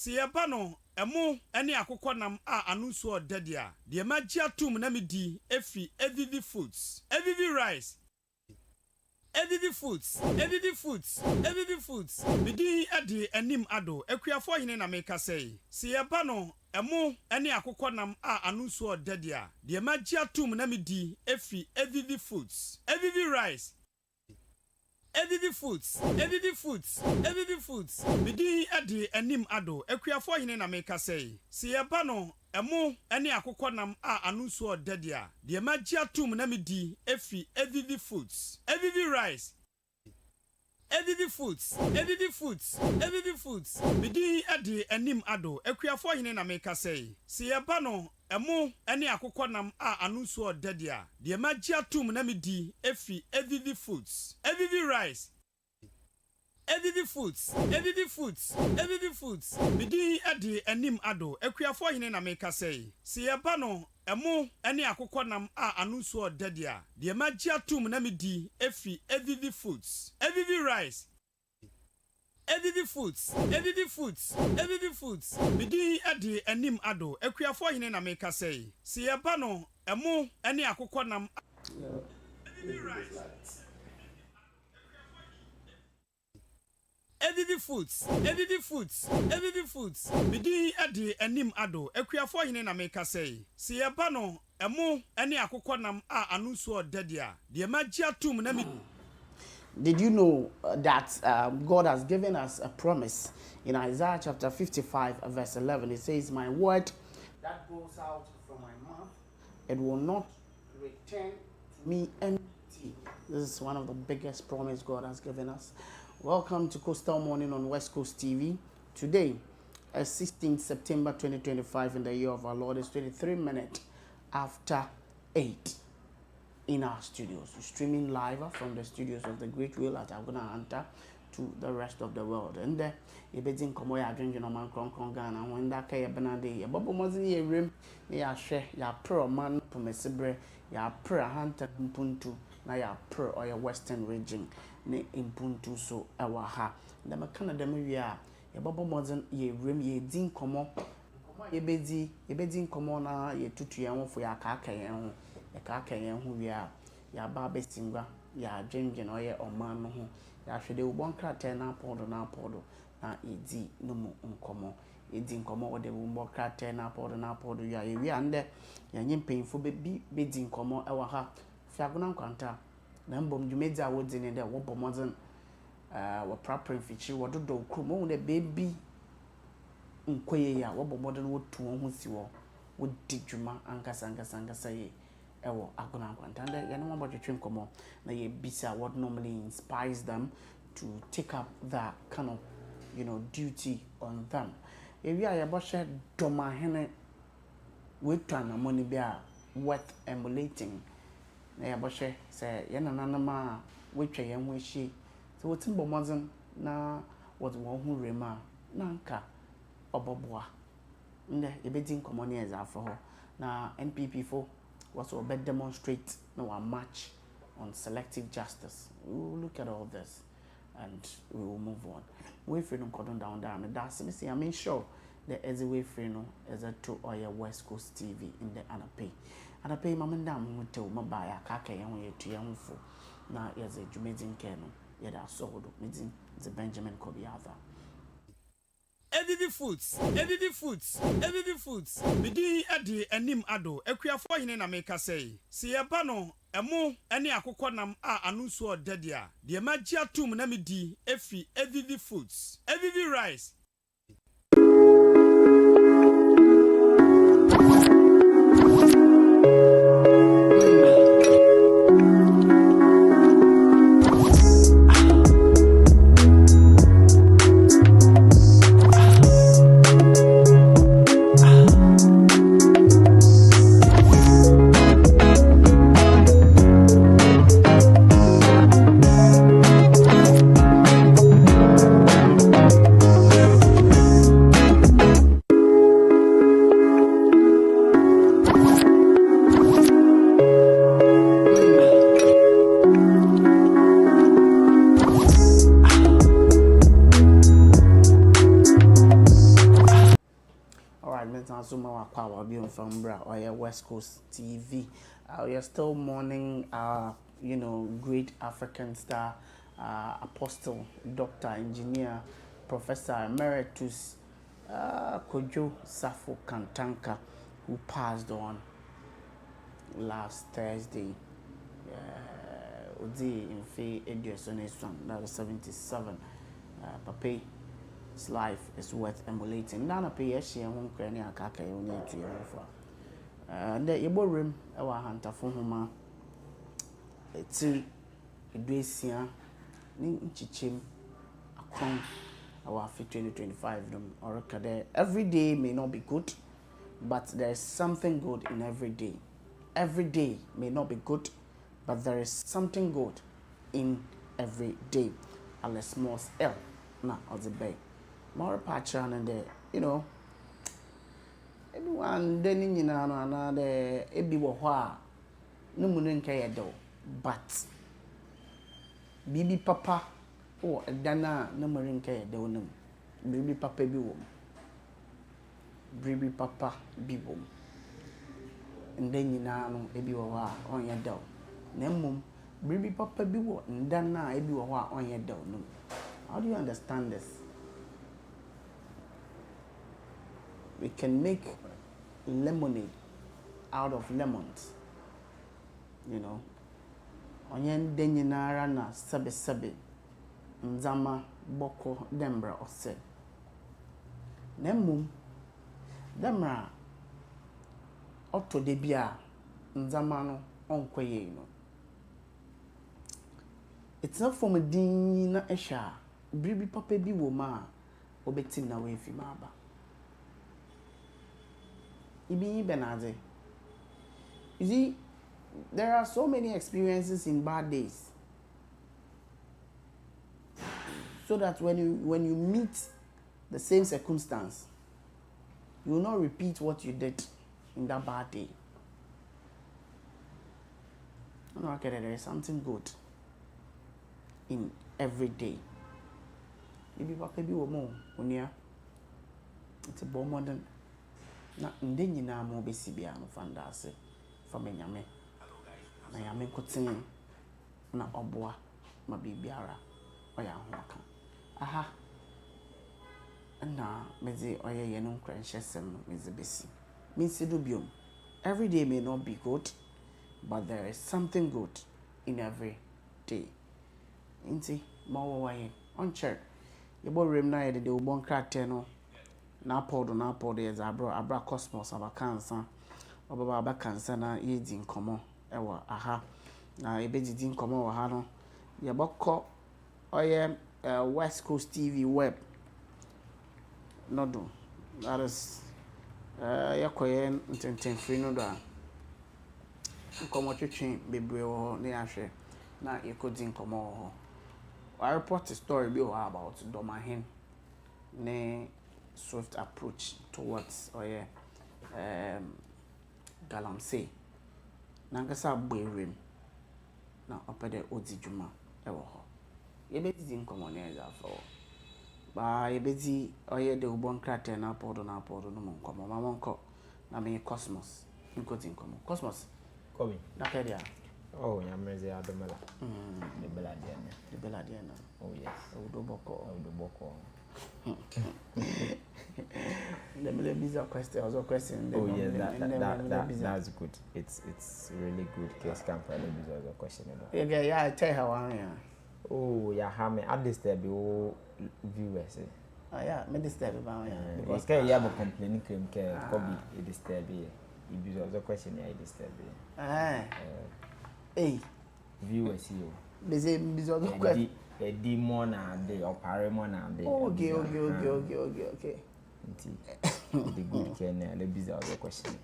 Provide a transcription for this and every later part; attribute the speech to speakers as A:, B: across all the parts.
A: Siyeba no emu ene akokɔ nam a anusu odadia de magia tum na medi efi evivi foods evivi rice evivi foods medi ade anim ado akuafo hene na meka sei siyeba no emu ene akokɔ nam a anusu odadia de magia tum na medi efi evivi foods evivi rice Evivi foods. Midi adi anim ado. Ekuafo hine na meka sei. Siyeba no emu ene akokɔ nam a anusu odadia. De magia tum na midi efi evivi foods. Evivi rice. Evivi foods. Midi adi anim ado. Ekuafo hine na meka sei. Siyeba no emu ene akokɔ nam a anusu odadia. De magia tum na midi efi evivi foods. Evivi rice. Evivi foods. Midi adi anim ado. Ekuafo hine na meka sei. Siyeba no emu ene akokɔ nam a anusu odadia. De magia tum na midi efi evivi foods. Evivi rice. Evivi foods. Midi adi anim ado. Ekuafo hine na meka sei. Siyeba no emu ene akokɔ nam Evivi rice. Evivi foods. Midi adi anim ado. Ekuafo hine na meka sei. Siyeba no emu ene akokɔ nam a anusu odadia. De magia tum na midi.
B: Did you know that God has given us a promise in Isaiah chapter 55 verse 11? It says, "My word that goes out from my mouth, it will not return to me empty." This is one of the biggest promise God has given us. Welcome to Coastal Morning on Westcoast TV. Today, 16th September 2025 in the year of our Lord is 23 minutes after 8 in our studios. We're streaming live from the studios of the Great Wheel at Aguna Anta to the rest of the world. And there, you begin come ya drink no man kron Ghana when that kay benade ya bobo mozi ye rim ya share ya pro man pomesebre ya pro hunter mpuntu na ya pro or your western region ne impuntu so ewa ha na makana dem wi a ya bobo mozi ye rim ye din komo ye bedi komo na ye tutu ya ho fo ya ka yen ho ya ka yen ho wi a ya ba bestingwa ya dwendwen oye oman no ho ya hwede ubon krate na podo na edi no mu nkomo edi nkomo ode ubon krate na podo ya wi ande ya nyimpemfo be di nkomo ewa ha fiagona nkwanta na mbom dwumedi a wodi ne de wo bomozen wo prapre fichi wo dodo krum wo ne baby nkoye ya wo bomoden wo tu ho si wo di dwuma ankasa ye ewo agona nkwanta ande ya no mo twetwe nkomo na ye bisa what normally inspires them to take up that kind of duty on them. If you are a boshe doma hene wetwana money be worth emulating. Na ya boshe say ye nananama wetwa ye ho hyi. So wotin bomozen na what won hu rema na nka oboboa. Nde ebedi nkomo ne ezafo ho. Na NPP fo was to demonstrate no a match on selective justice. We will look at all this and we will move on. We freedom cordon down there. That's me. I mean sure there is a way freedom as a to or your West Coast TV in the Anape mama ndam tell my buy a kaka yan way to young for now as a Jumedin Keno. Yet I saw the Benjamin Kobiava.
A: Evivi foods. Midi adi anim ado. Ekuafo hine na meka sei. Siyeba no emu ene akokɔ nam a anusu odadia. De magia tum na midi efi evivi foods. Evivi rice.
B: Mental Suma Wakwa, being from Bra or your West Coast TV. You're still mourning great African star, apostle, doctor, engineer, professor emeritus, Kojo Safo Kantanka, who passed on last Thursday. Odi in Fay Edison, that was 77. Pape, his life is worth emulating. Nana pay she and one cranny a kaka you need to your offer. And the Ibo rim, our hunter for Homa. It's a Gracia, Nin Chichim, a crown, our 2025 or a every day may not be good, but there is something good in every day. Every day may not be good, but there is something good in every day. Unless small L, na or the bay. More patch and everyone then in another ebi wa no munin kaya do, but bibi papa dana no munin kaya do no bibi papa bi wom bibi papa bi wom then no ebi wa on ya do na mum bibi papa bi wo ndana ebi wa on ya do no. How do you understand this? We can make lemonade out of lemons. Onyen denyinara na sebe nzama boko dembra ose. Nemum demra oto de bia nzama no onkwaye no. It's not from a din na esha bribi papa bi wo ma obeti na we fi ma ba. Ibi benade. You see, there are so many experiences in bad days. So that when you meet the same circumstance, you will not repeat what you did in that bad day. No, okay, there is something good in every day. Maybe papa bi wo mo onia. It's a bomb modern. Na nde nyina mo besi bia no fanda ase fa menyame na yame kotin na oboa ma bibiara oya ho aka aha na mezi oye ye no nkranhyesem mezi besi minsi do biom. Every day may not be good, but there is something good in every day. Inti mawo waye on check yebo rem na ye de ubon krate no na podo ye abra cosmos abakansa obaba abakansa na yedi nkomo ewo aha na ebedidi nkomo wa ha no ye bokọ oye West Coast TV web no do that is yakoye ntenten free no do nkomo twetwe bebre wo ne ahwe na yekodi nkomo ho. I report a story about Domahin ne swift approach towards Galamsey. Nankasa Bwem na opede odi juma ewo ho. Yebeti nkomo ne za for. Ba yebeti de ubon krate na podo no nkomo. Ma wonko na me Cosmos. Nkoti nkomo. Cosmos.
C: Kobi.
B: Nakedia.
C: Oh, Yamreze Adomela. The Beladiana.
B: The Beladiana.
C: Oh, yes.
B: Udoboko. Let me be a question. Also, question.
C: Oh, yes, that's good. It's really good. Case camp. Let me be a question.
B: Yeah, I tell her one. Yeah.
C: Oh, yeah, how many at this there be all viewers?
B: Oh, yeah, me disturb about yeah.
C: Because you have a complaining claim. Kobi, it disturb you. It be also question. Yeah, it disturb you. Hey,
B: viewers
C: here.
B: They say also question.
C: A demon and the operation and the
B: okay.
C: The good can the bizarre question.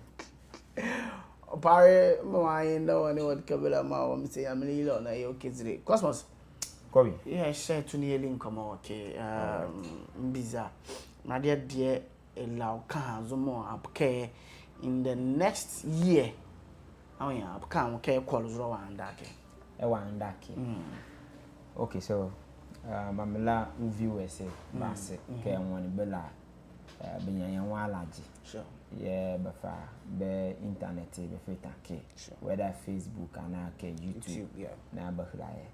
B: Opare mo ayin da woni what kabela ma wo say am lilo na yo kizire Cosmos
C: Kobi
B: yeah share to nearly nkomo okay bizarre na de elaw kan azumo apke in the next year awon apka okay call zero one dake
C: okay, so mamela viewers base ke won bela benyan walaji.
B: Sure.
C: Yeah, befa be internet be fetake.
B: Sure.
C: Whether Facebook and YouTube.
B: Yeah.
C: Na bahraye.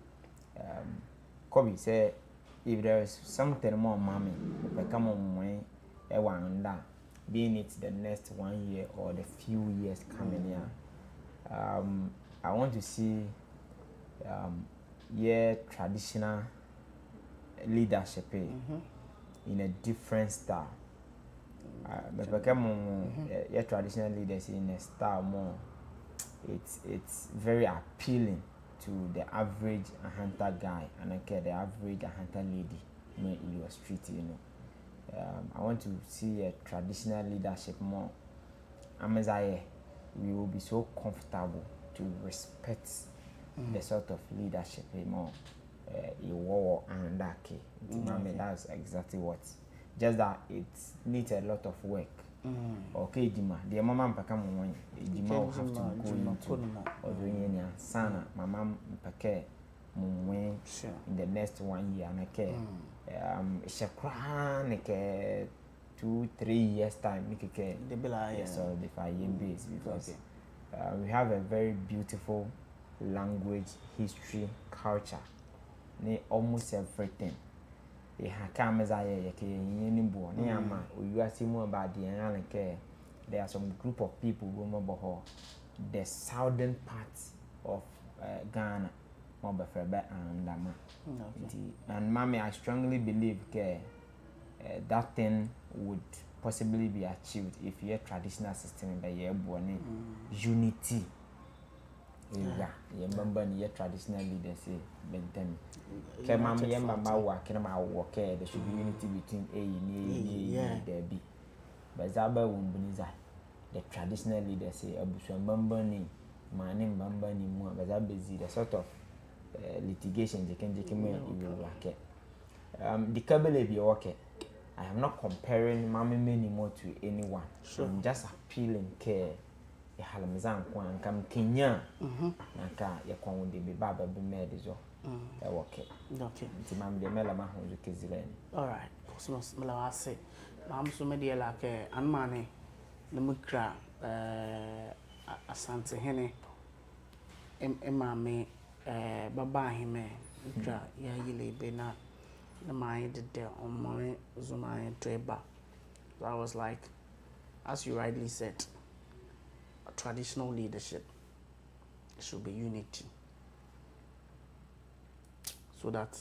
C: Kobe say if there is something more mommy, become on way being it the next 1 year or the few years coming here. I want to see traditional leadership in a different style. But become traditional leaders in a style more. It's very appealing to the average hunter guy and the average hunter lady in your street, you know. I want to see a traditional leadership more. Amaziah, we will be so comfortable to respect the sort of leadership more. War and that that's exactly what. Just that it needs a lot of work. Okay, Dima, the mama mpaka mwenye Dima will have to go into or doing any sana. Mama mpake mwenye in the next 1 year. Nake shakra nake 2-3 years time. Nike so the 5 year base because we have a very beautiful language, history, culture. Almost everything. There are some group of people who remember the southern parts of Ghana and mommy, I strongly believe that thing would possibly be achieved if your traditional system in unity. Yeah, remember your traditional leaders say Bentham. There should be unity between A and there be. But Zaba won't the traditional leaders say Abushwa Bambani, my name Bambani more, but that busy the sort of litigation they can work. The Kabele be okay. I am not comparing Mammy many more to anyone. Sure. I'm just appealing care. Halamzan kwan kam Kenya naka yakon de be baba be made zo okay nti mam de mela ma ho zo kezileni.
B: All right, cosmos mela ase mam so me de la ke anmane ne mukra asante hene emame baba hime mukra ya yile be na my de on my zuma to. So I was like, as you rightly said, traditional leadership should be unity so that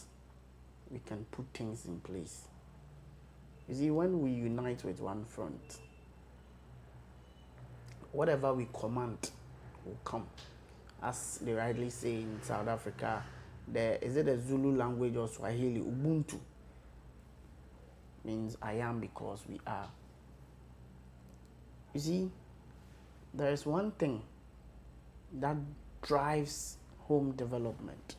B: we can put things in place. You see, when we unite with one front, whatever we command will come. As they rightly say in South Africa, is it a Zulu language or Swahili? Ubuntu means I am because we are. You see, there is one thing that drives home development.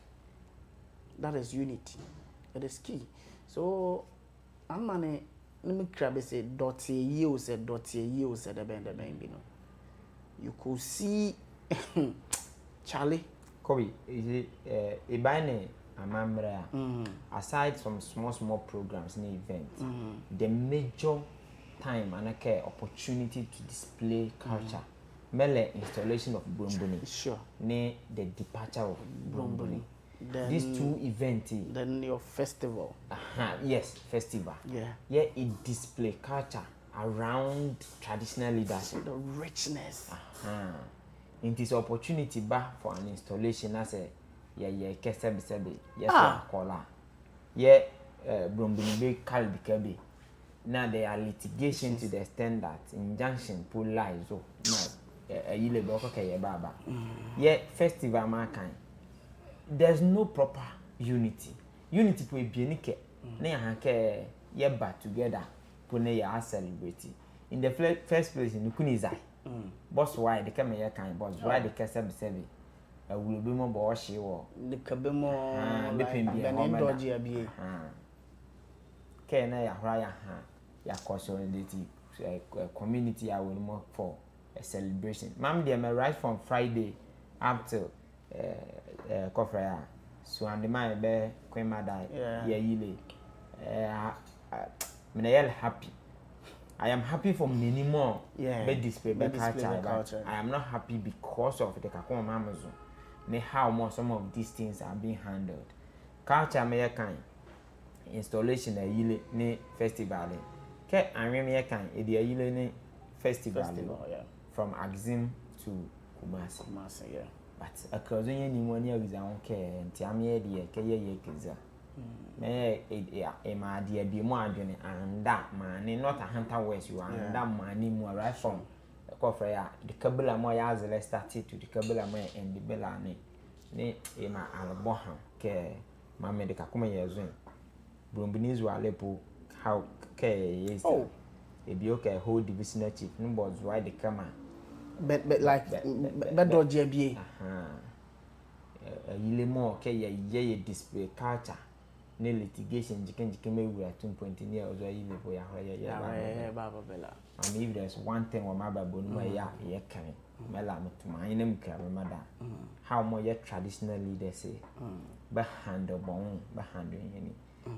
B: That is unity. It is key. So, I'm going to say, you could see Charlie.
C: Kobe, is it aside from small programs and events, the major time and opportunity to display culture. Mele installation of Bromboni.
B: Sure.
C: Ne the departure of Bromboni. These two events.
B: Then your festival.
C: Yes, festival.
B: Yeah.
C: Yeah, it display culture around traditional leadership.
B: The richness.
C: It is opportunity back for an installation as a kesebi. Yes, kola. Yeah, Bromboni be called Kabi. Now there are litigation to the extent that injunction pull lies. So yeah, festival man there's no proper unity. Unity will be unique. Yeah, but together, pune ya celebrate. In the first place, in Kunizai, boss why the camera kind boss why the Casab Sevi. I will be more bossy or
B: the Cabemo, the Dodgy Abbey.
C: Can I raya ya consolidated community I will work for a celebration. Ma'am, they may right from Friday up till Kofraya. So and the man be Queen Mother, yeah, yile. Minayel happy. I am happy for many more.
B: Yeah.
C: Be display
B: Be
C: be
B: display
C: culture,
B: the
C: but
B: culture.
C: I am not happy because of the Kakuma Amazon. How more some of these things are being handled. Culture may kind installation a yile ne festival. Ke anweme kan e de yile ne festival.
B: Yeah.
C: From Axim to Kumasi.
B: Kumasi, yeah.
C: But across any money is on care and Tiamia de Kaya Kiza. May a my dear be more and that man, not a hunter west, you are and that money more right from the coffer. The Kabila Moya started to the Kabila Moya and the Bellani. Ne, Emma Alaboham, care, my medical come years in. Brumbiniz were Alepo, how care is. Oh, a bioka whole divisional chief, no boards why the camera.
B: But like better JBA.
C: Yile more okay ye display culture ne litigation jiken me we at 2.0 near or yile for ya
B: Baba Bella.
C: And if there's one thing or my babu no ya can mela to my name mother. How more yet traditional leaders say behind the bone behind any.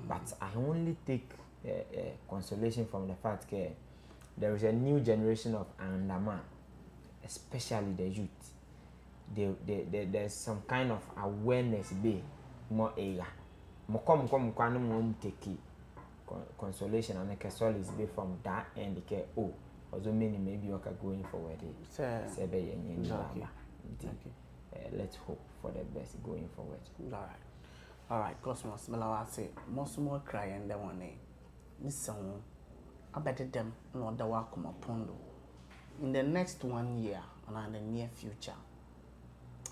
C: But I only take consolation from the fact that there is a new generation of Andama, especially the youth. There's some kind of awareness be more area. More come take consolation and like a solace be from that end. Oh, also many maybe you are going forward. Let's hope for the best going forward.
B: All right, Cosmos. Mela say most more cry and the one name. Miss I bet them no the wakuma pondo. In the next 1 year and in the near future,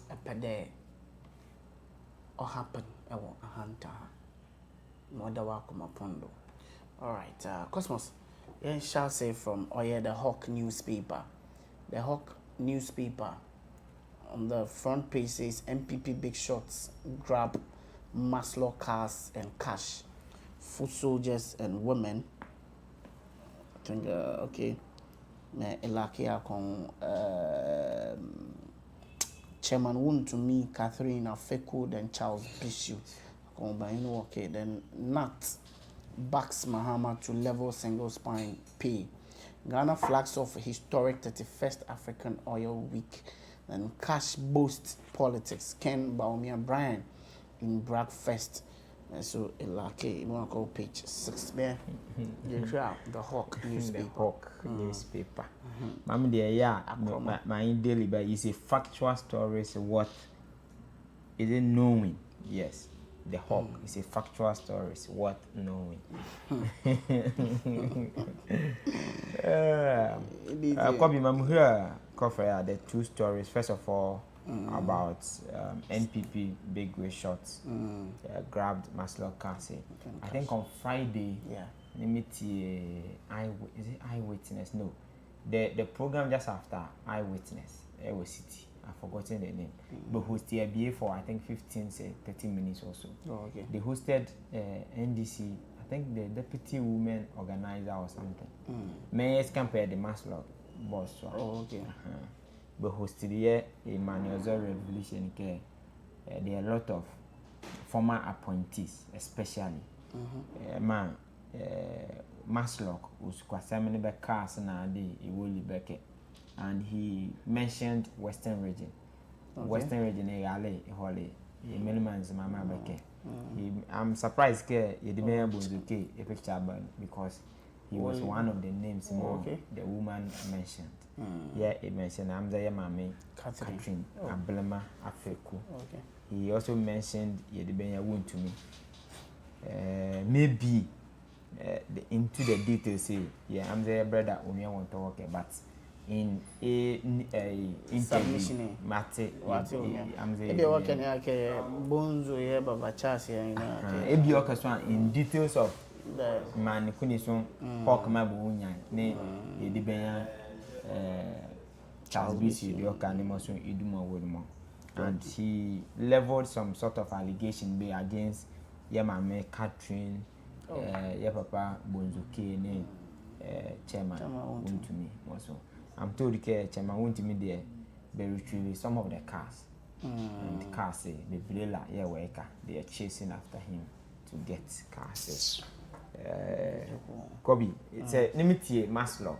B: a pede or happen a hunter. No the wakuma pondo. All right, Cosmos. You shall say from the Hawk newspaper. The Hawk newspaper on the front page says MPP big shots grab muscle cars and cash, foot soldiers and women. I think okay. Me elakia kon Chairman Wun to me, Catherine Afeku, then Charles Bishop. Okay, then Nat backs Mahama to level single spine pay. Ghana flags off historic 31st African Oil Week. And cash boasts politics. Ken Baumia Brian in breakfast. So okay, you want to call page 6 there. The Hawk newspaper.
C: The Hawk newspaper. Mama dear, yeah, my daily but is a factual stories what is it knowing? Yes. The Hawk is a factual stories what knowing. Copy mama here cover the two stories. First of all, about NPP big way shots grabbed Maslow Cassie. I think on Friday, Eyewitness? No, the program just after Eyewitness, Ewo City. I've forgotten the name, but hosted a BA for I think 30 minutes or so.
B: Oh, okay.
C: They hosted NDC. I think the deputy women organizer or something. Mayors compared the Maslow boss.
B: Oh, okay.
C: But hosted here a Manuel Revolution care. There are a lot of former appointees, especially Maslow was quite back cars and and he mentioned Western region. Okay. Western region Mama Beke. I'm surprised you didn't able to get a picture because he was one of the names the woman mentioned. Yeah, he mentioned Amzaya Mame, Catherine, Ablema, Afeku.
B: Okay.
C: He also mentioned Yedibenya wound to me. Maybe into the details, say, yeah, Amzaya brother, only want to work, but in a interview, Mate,
B: Amzaya working like bones or yeah, but Chassis,
C: Ebi Orchestra in details of the man Kunison, Hawk Mabunya, ne Yedibenya. Charles BC, the Okanimoso Iduma Woodmo, and he leveled some sort of allegation against Yamame Catherine, Yapapa Bonzuke, Chairman Wuntumi. Also, I'm told the Chairman Wuntumi there, they retrieved some of the cars, and the cars say the Brilla Yaweka, they are chasing after him to get cars. Kobe, it's a limited Maslow.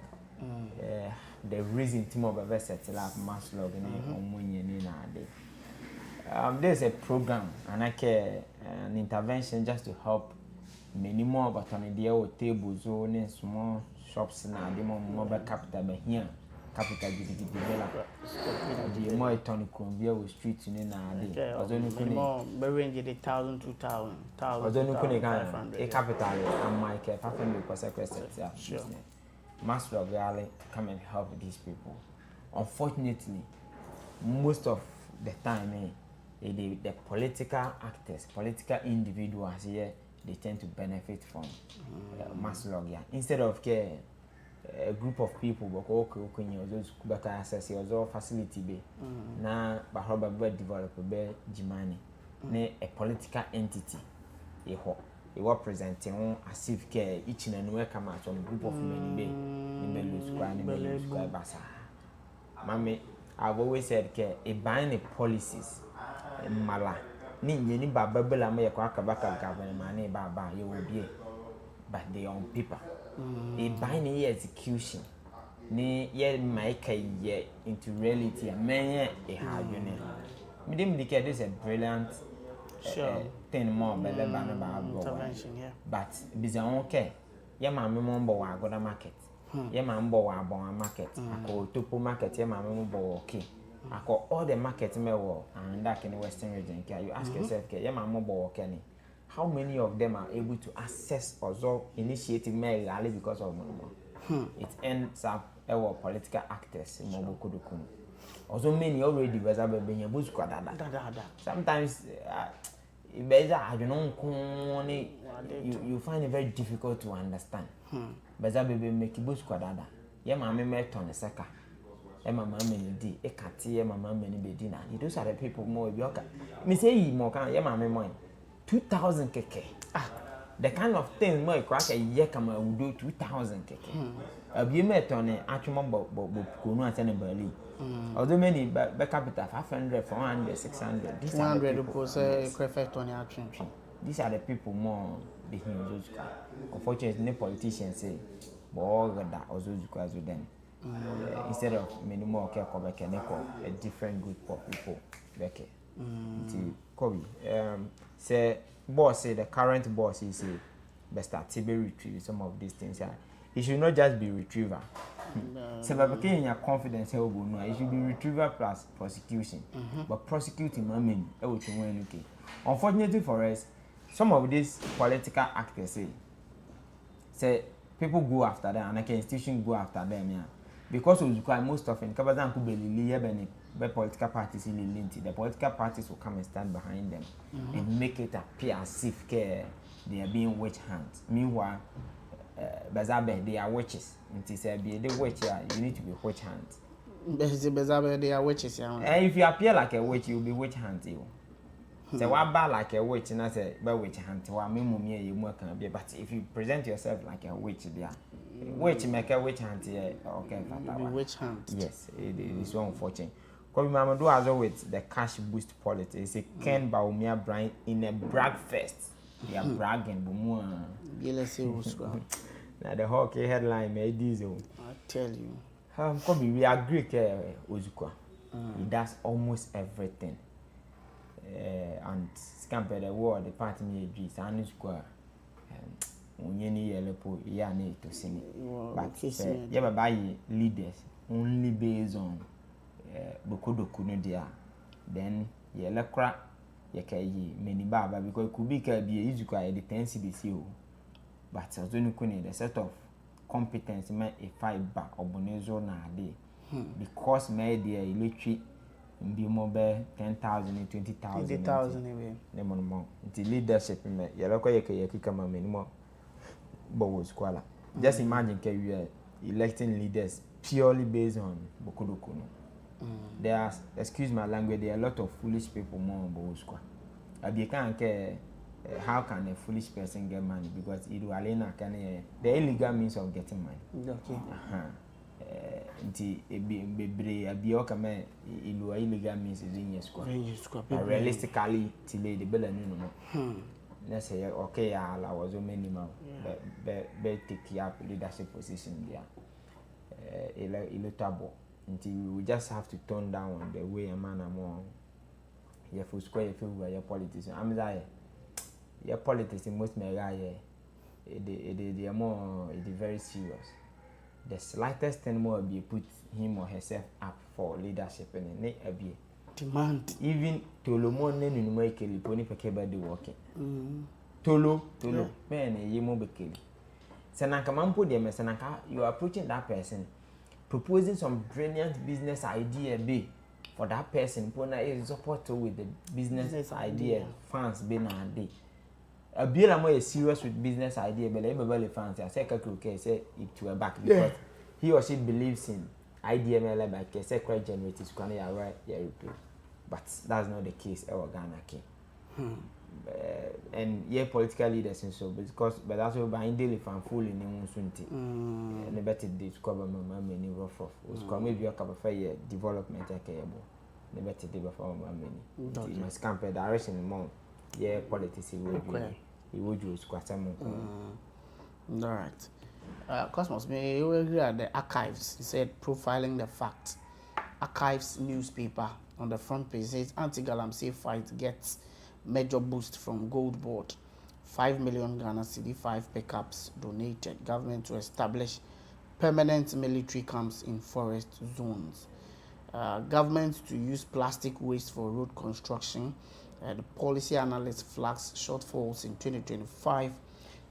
C: The reason Timo Bebe set up Maslow on Munyan in there's a program and I care an intervention just to help many more but on the old tables or small shops now, the mobile capital by here. Capital developer. The more tonic Columbia with streets in a
B: more range 1,000, 2,000,
C: a capital and my care 500% sure. Master of Valley come and help these people. Unfortunately, most of the time, the political actors, political individuals here, they tend to benefit from Master instead of care. A group of people but okay those better access your facility be na bahoba be develop be jimani na a political entity e representing as if care each and every come out some group of men be lose basa mama I've always said care a buying policies mala ni baba bela me yakwa kabaka government na baba you will be but they on paper a binary execution ne ye make into reality and many a hard unit. Medium decade is a brilliant thing more better intervention, but bizarre okay. Ye mamma mombo wa go the market. Ye mambo wa bon market. I call topo market, ye mamma mombo okay. I call all the market me wo and that in the western region. You ask yourself, ye mamma mombo okay. How many of them are able to access or initiative merely because of money? It ends up our political actors in Mobokudukun. Also, many already was able to be a bush. Sometimes, you find it very difficult to understand. Bazabe make bush quadada. Yamma met on a saka. Emma Mammy D. A catty, Emma Mammy Bedina. Those are the people more yoka. Miss A. Moka, Yamma Memoy. 2,000 keke. The kind of thing my crack a year come would do 2,000 keke. A be met on a actual Kuno and Berlin. Although many back capital 500, 400, 600. These
B: 100 was a prefect on your train.
C: These are the people more behind those. Unfortunately, no politicians say, but all that also requires with them. Instead of many more care, a different group of people. Kobe, say boss say the current boss is best at retrieve some of these things. It should not just be retriever. So by becoming your confidence, it should be retriever plus prosecution. But prosecuting, I mean, everything okay. Unfortunately for us, some of these political actors say people go after them and like institution go after them, yeah. Because it require most often, Kabazan could be the political parties in Linty, the political parties will come and stand behind them and make it appear as if they are being witch hunts. Meanwhile, Bazabe, they are witches. And to say, be the witch, you need to be witch hunts.
B: Bazabe, they are witches.
C: And if you appear like a witch, you'll be witch hunting. So, what bad like a witch, and I say, by witch hunt, or me, you more can be. But if you present yourself like a witch, there. Witch make a witch hunt here, okay,
B: witch hunt.
C: Yes, it is so unfortunate. Because Mamadou has always the cash boost politics. It's a Ken Baumia Brian in a brag fest. They are bragging, now the hockey headline made diesel.
B: I tell you.
C: Kobe, we agree, Ozukwa. He does almost everything. And scamper the war, the party me agrees, and Square. Unyeni yelepo ya ne to sing but yeah by leaders only based on bokodoku no dia then yelekra yekayi many baba because could be ka be easy kwa the tendency be see o but ozonu kuni the set of competence me a fiber obonezo na ade because me there electric be more be 10,000 20,000
B: anyway
C: no more the leadership me yelekwa yekaya kama many more. Squala. Just imagine we are electing leaders purely based on Bokodoku. There are, excuse my language, there are a lot of foolish people more on Bosqua. You can't care how can a foolish person get money because it will alena can the illegal means of getting money.
B: Okay.
C: Illegal means is in your squad. Realistically, till the bill and let's say okay I was a minimum be take up leadership position there electable until we just have to tone down the way a man among your full square if you were your politician. I'm like your politics in most mega it more it is very serious. The slightest thing more be put him or herself up for leadership and a be
B: demand
C: even Tolomon and Numerically pony pekeba the working. Tolo man ye mobile. Sanaka Mampo de Messanaka, you are approaching that person, proposing some brilliant business idea be for that person, Pona is support with the business idea, fans being a day. A bill more serious with business idea, but everybody fancy. I say Kakuke say it to a back because he or she believes in idea like a secret generators can right but that's not the case our Ghana and yeah political leaders and so because but that's why buying daily fan full in the and the better days cover my many rough off was come maybe a couple of year development the better day before my many you must compare direction more yeah politics he would use quite some
B: all right. Cosmos, may you agree at the archives? He said profiling the facts. Archives newspaper on the front page says anti-Galamsey fight gets major boost from Gold Board. 5 million Ghana cedi 5 pickups donated. Government to establish permanent military camps in forest zones. Government to use plastic waste for road construction. The policy analyst flags shortfalls in 2025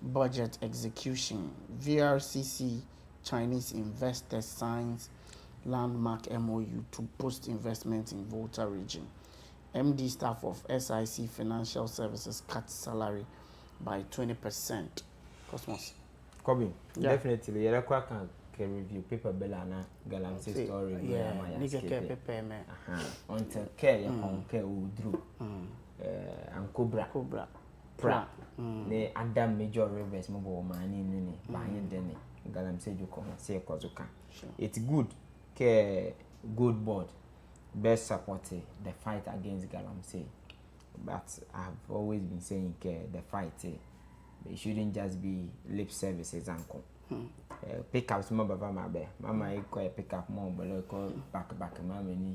B: budget execution. VRCC Chinese investors signs landmark MOU to boost investment in Volta region. MD staff of SIC Financial Services cut salary by 20%. Cosmos.
C: Kobe, definitely. You can review paper Bellana Galamsey story.
B: Yeah, nigga paper man.
C: Until care your care will drew. And Cobra. Pra. Ne Adam Major Rivers mobile money nini. Buying Denny. Galamsey you come say Kozuka. It's good. Good board. Best supporting the fight against Galamsey. But I've always been saying the fight it shouldn't just be lip services uncle. Pick up some of my bear. Mama equal pick up more but back mama ni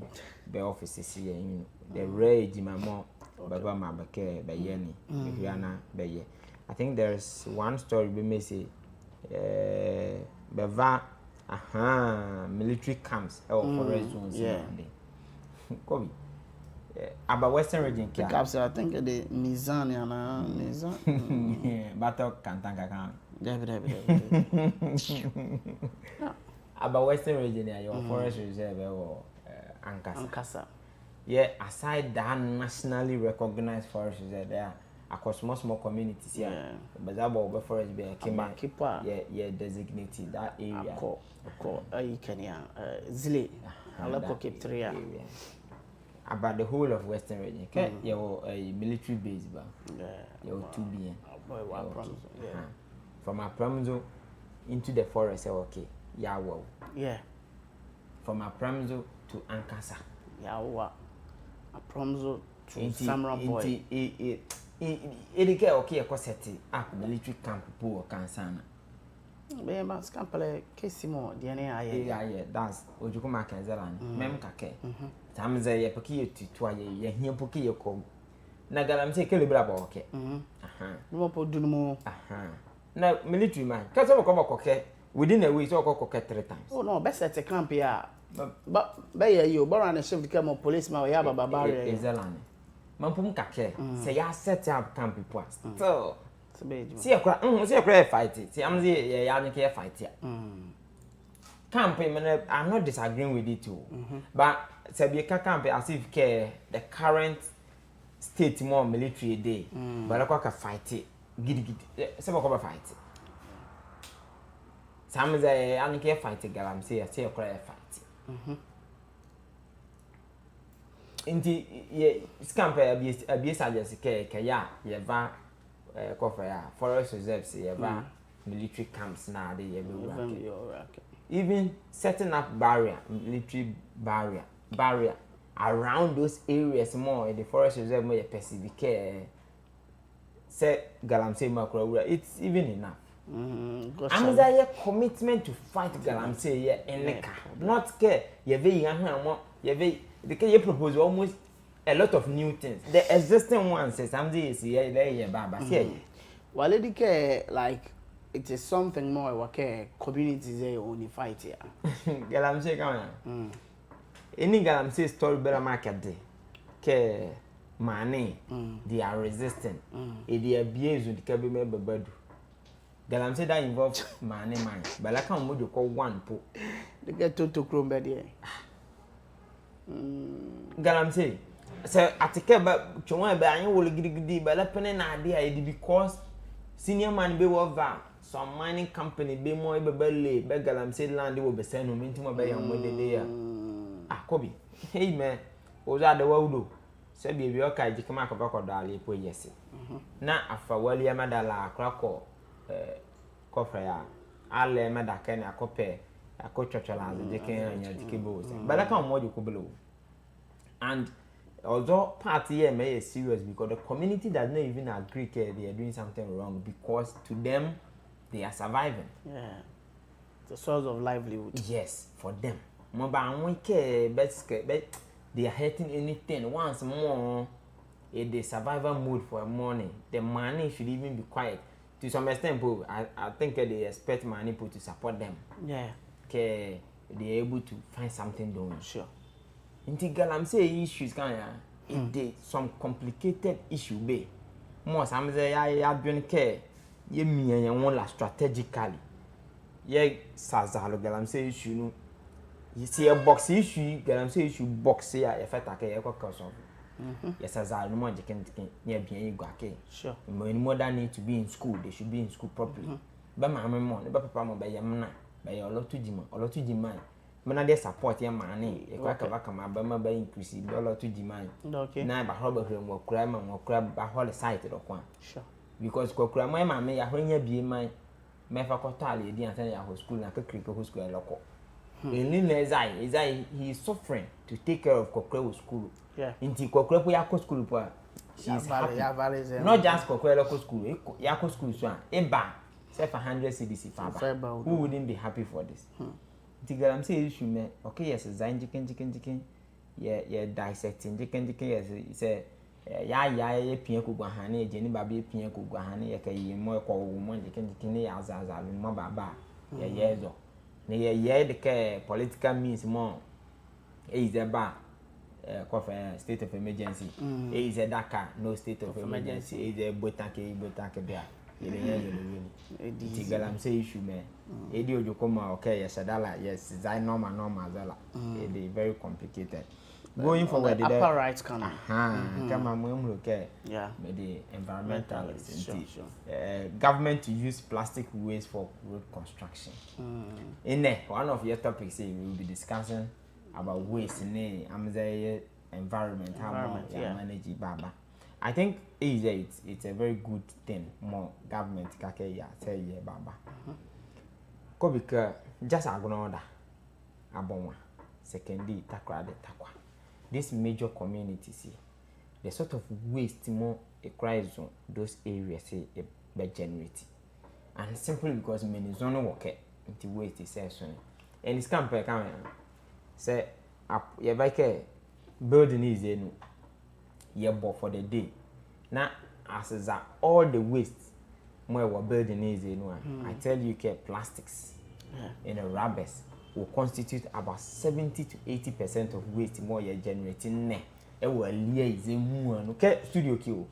C: the offices here you the rage my mom baba my back by Yenny Rihanna by I think there's one story we may say Bava military camps or forest zones Kobe. About Western region
B: pickups I think the Nizan
C: Battle Kantanga About Western region your forest reserve or Ankasa. Yeah, aside that nationally recognized forest reserve there across most more communities here. But that about forest be yeah designated that area.
B: You can Zile area.
C: About the whole of Western region. Your military base your 2 billion. From Apramzo into the forest okay. Yeah. From Apramzo to Ankasa.
B: Apramzo to Samurai Boy.
C: It get okay a cossetti up military camp poor Kansana.
B: But Scampale Kessimo, DNA.
C: That's Ojukuma Kanzalan, Memkake. Tamza Yapaki to ye here Poki Yoko. Nagalam say Kelibra okay. No more. Now, military man, because of a cocker within a week, so cocker 3 times. Oh, no, best at a camp here. But by you, Baron and Chef become a policeman, we have a barrier. Is a land. Mampum Kake, say, I set up camp reports. So, see a cry fight it. See, I'm the Yannick fight here. Camp, I'm not disagreeing with it too. But Sabiaka camp as if the current state more military day, but I could fight it. Giddy, some of a fight. Some say, I don't care fight it, Galamsey, I say a cry fight. Indeed, scamper abuse, I just care, Yava, Coffer, forest reserves, Yava, military camps now, they everywhere. Even setting up military barrier around those areas more in the forest reserve, more Pacific care. say galamsey makura, it's even enough.
B: Gosh,
C: A commitment to fight galamsey yeah in not care ye very young you propose almost a lot of new things. The existing ones say something is yeah baba see.
B: Well, it care like it is something more like communities they only fight here.
C: Galamsey come. Any galamsey story better market day. Ke money they are resistant. They abuse the cabinet bebedu. Galamsey that involves money man. But like how much you call one po.
B: They get to chrome bed here.
C: Galamsey. So atike ba chonwa ba anyi wole gidigidi ba la pene na ade a because senior man be over some mining company be mo be bele be galamsey land wo be send no minti mo be yan mo dede ya. Akobi. Hey man. Oza de wawudo. Se bi bi oka jikema akobako dale po yesi. Na afa wali amadala akrako kofra ya ale medaka na akope akochochola jiken anya dikebo se. But like how mo jikobelo. And although party here may is serious because the community does not even agree that they are doing something wrong because to them they are surviving.
B: Yeah, it's a source of livelihood.
C: Yes, for them. But they are hurting anything once more. In the survival mode for a morning, the money should even be quiet. To some extent, I think they expect money to support them.
B: Yeah,
C: Okay, they are able to find something doing.
B: sure.
C: Inti galamsey issues kan ya it some complicated issue be more some say ya dwen ke ye mian ye won la strategically ye sazalo galamsey issue no you see a box issue galamsey issue box ya ye feta ke ye kokoso ye sazalo no mo jiken ye bian ye gwake
B: Sure.
C: more that need to be in school, they should be in school properly ba ma mo ne ba papa mo ba ye mna ba ye olotu jima Mena dey support your money. E kwa ka ma ba ma ba increase dollar to demand.
B: Okay.
C: Na ba ho ba hwem wo kura ma wo kura ba ho le site do kwa.
B: Sure.
C: Because ko kura ma me ya hwenya bie man me fa ko tale e di ansa ya ho school na ka kripo ho school e loko. Elin na Ezai he is suffering to take care of kokra school.
B: Yeah.
C: Inti kokra po ya ko school po. She's happy. Not just kokra local school. Ya ko school so e ba say for 100 cedis fa ba. Who wouldn't be happy for this? Tigalam say issue me okay yes design jiken yeah dissecting jiken yes say ya pia ko gwahane je ni baba pia ko gwahane ye kai mo ko wo mo jiken ya azaza mo baba ye zo ne ye de ke political means mo is about state of emergency is a daka no state of emergency is a botake bia Tigalam say issue me. Edi ojokoma okay yes adala yes design normal zala. It is very complicated. Going forward the
B: upper right corner.
C: Kama mwemlo ke
B: Yeah.
C: the environmentalists
B: Sure.
C: government to use plastic waste for road construction. In there one of your topics we will be discussing about waste in environment how we manage baba. I think it's a very good thing more government kake ya tell you baba. Ko because just agnoda abonwa secondary takwa de takwa. This major communities here, the sort of waste more a cries on those areas say be generate. And simply because many zone work into waste is so. And it's campaign come say up your bike building is no year for the day. Now, as that all the waste more we're building is I tell you, plastics and the rubbers will constitute about 70 to 80% of waste more you're generating. It will liaise okay studio kill.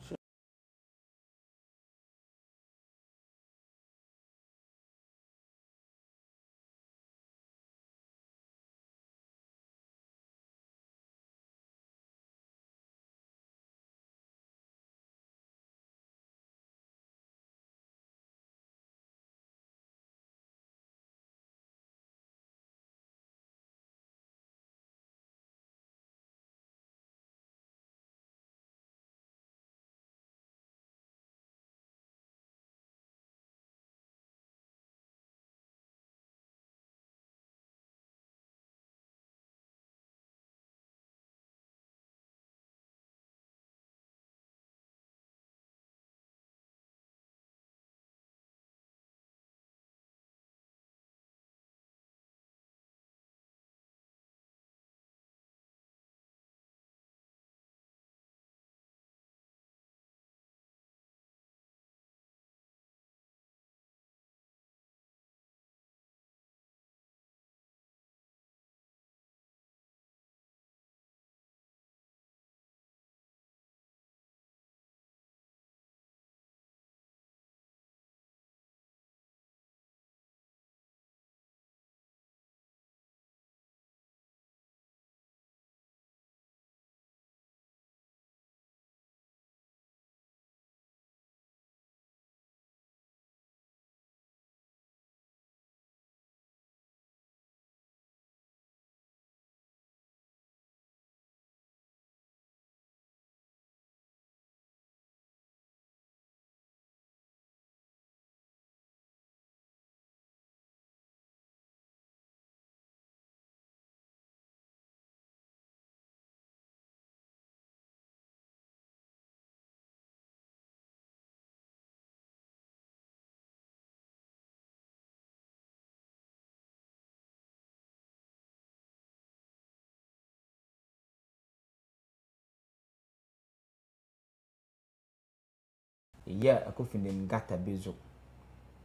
C: yeah a coffin in gata bezo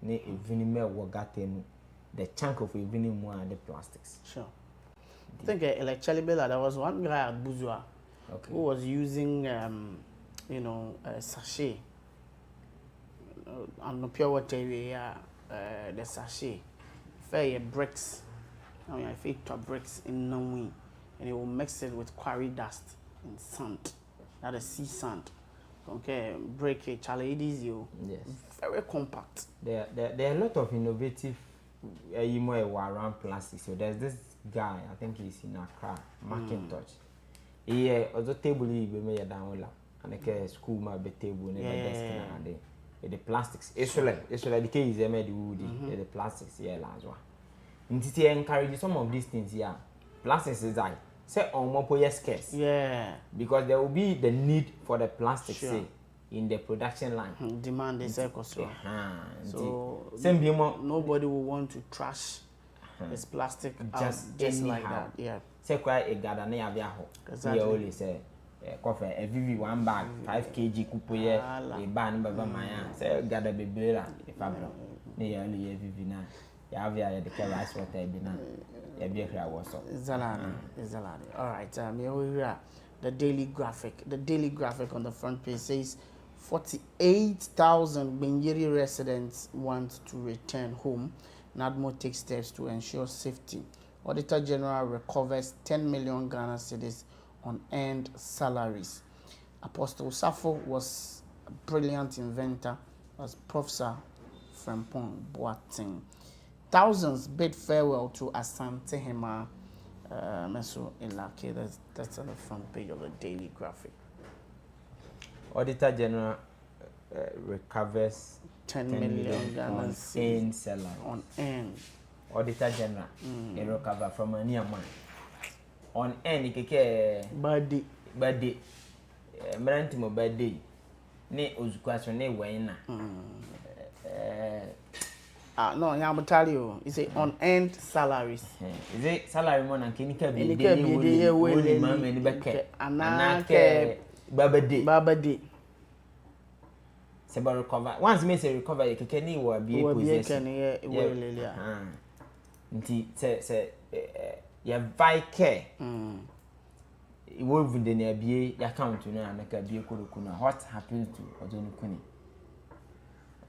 C: ne even me wo gata mu the chunk of even more the plastics.
B: Sure. I think like Charlie Bella, there was one guy at Buzua who was using a sachet on the pure water area, the sachet fair bricks. I mean, I feel bricks in no way, and it will mix it with quarry dust and sand, that is sea sand. Okay, break it, Charlie, it is you.
C: Yes.
B: Very compact.
C: There are a lot of innovative around plastic. So there's this guy, I think he's in Accra, Macintosh. He also table he be made down and a school my be table never desk the plastics. It's like the case they made woody, the plastics here as well. And encourage some of these things here. Plastics is like say on more scarce.
B: Yeah.
C: Because there will be the need for the plastic say in the production line.
B: Demand is so nobody will want to trash this plastic just like that. Yeah.
C: Say quite a garden near Viaho. Exactly. We always say coffee a VV 1 bag 5 kg coupe a ban baba maya. Say gather be bela if I'm near only a VV now. Yavia the rice water be now.
B: Zalani. All right. Here we are. The daily graphic. The daily graphic on the front page says 48,000 Benyeri residents want to return home. NADMO takes steps to ensure safety. Auditor General recovers 10 million Ghana cedis on earned salaries. Apostle Safo was a brilliant inventor, as Professor Frempong Boateng. Thousands bid farewell to Asante Hema Meso Ilake. That's on the front page of the daily graphic.
C: Auditor General recovers
B: 10 million
C: on earned salary.
B: On earned.
C: Auditor General recover from a near man. On earned birthday. Merantimo birthday. Ne uzukwaso ne wena.
B: No, I'm tell you, it's a unearned salaries.
C: Is it salary more than Kinika be
B: the
C: mama and Becca? Anake Baba day. Seba recover. Once me say recover, you can anywhere be possession. Nti say ya buy care. Iwo vunde na bie ya account no anaka bie koroku na what happened to odonu kuni?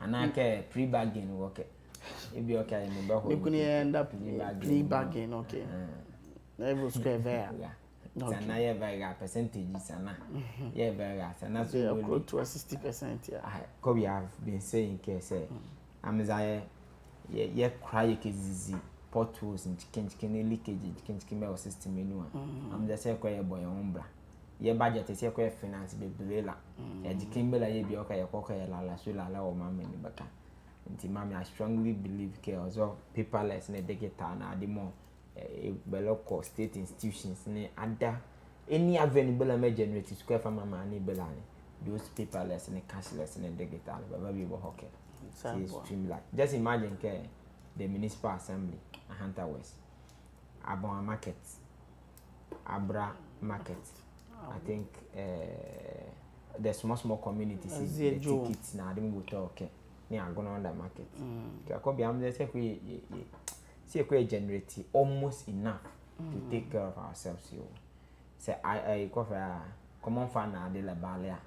C: Anake pre-bargain work. If you okay, you
B: could end up pre-bargain, okay. Never square there.
C: And I have a percentage, and yeah, very and that's
B: close to 60%. Yeah,
C: Kobe have been saying, I'm as yeah, cry easy potholes and chicken leakage, chicken system in one. I'm just a quiet boy ombra. Your budget is a quiet finance, baby. And the Kimberla, you be okay, a cocker, la sula, or mamma in the back. Mommy, I strongly believe also paperless and digital and the more local state institutions any available emergency square for mama and belani those paperless and cashless and digital but we will hockey streamline. Just imagine the municipal assembly Hunter West Abon market Abra market. I think the small communities the tickets now they will talk me are going on the market. Kakobi am there say we generate almost enough to take care of ourselves. Say I go for common fan na de la balia.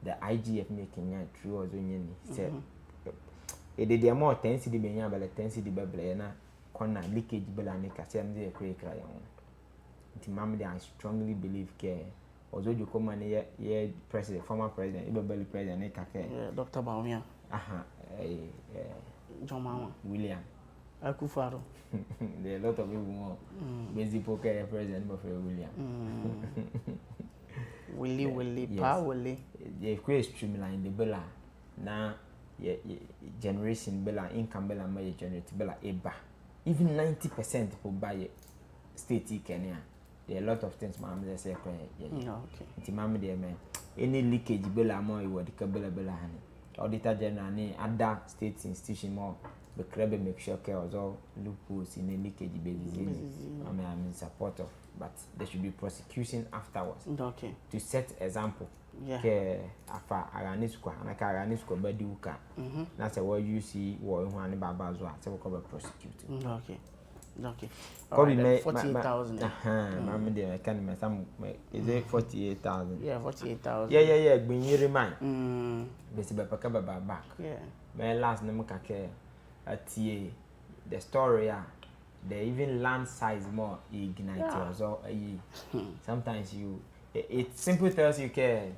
C: The IGF making ya true or zonyeni. Say e de the more 10 cedi benya bele 10 cedi bebele na corner leakage bela ne ka say am dey kray kray on. Nti mam dey I strongly believe ozo ju come na ye president former president ibebeli president ne ka
B: Dr. Baumia.
C: John Mama William
B: Akufaro.
C: There are a lot of people more busy poker president of William. Willie, they create streamline the bella now generation bella income bella may generate bella eba. Even 90% people buy state Kenya. There are a lot of things mom they say okay. It's mama there man. Any leakage bella more you would the bella honey. Auditor General ni other state institution more the crab make sure care all loopholes in a leakage basis. I'm in support of, but there should be prosecution afterwards.
B: Okay.
C: To set example.
B: Yeah.
C: Ke afa aranisco and aka aranisco badi uka. Na say what you see what you want baba zo say we go prosecute.
B: Okay. Okay.
C: Could be
B: 48,000.
C: Mama dey can me some is it 48,000?
B: Yeah, 48,000.
C: Yeah. Gbin yiri man. Besi be paka baba back.
B: Yeah.
C: My last name kake atie the story they even land size more ignite so sometimes you it simply tells you care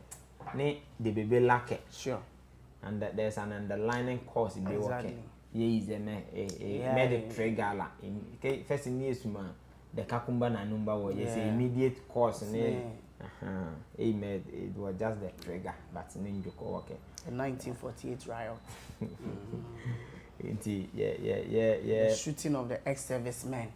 C: the baby lack it.
B: Sure.
C: And that there's an underlying cause in the working. Is a made a trigger la in first in years man the kakumba na number was immediate cause it was just the trigger but ninja okay.
B: The 1948 riot.
C: Yeah.
B: The shooting of the ex-servicemen.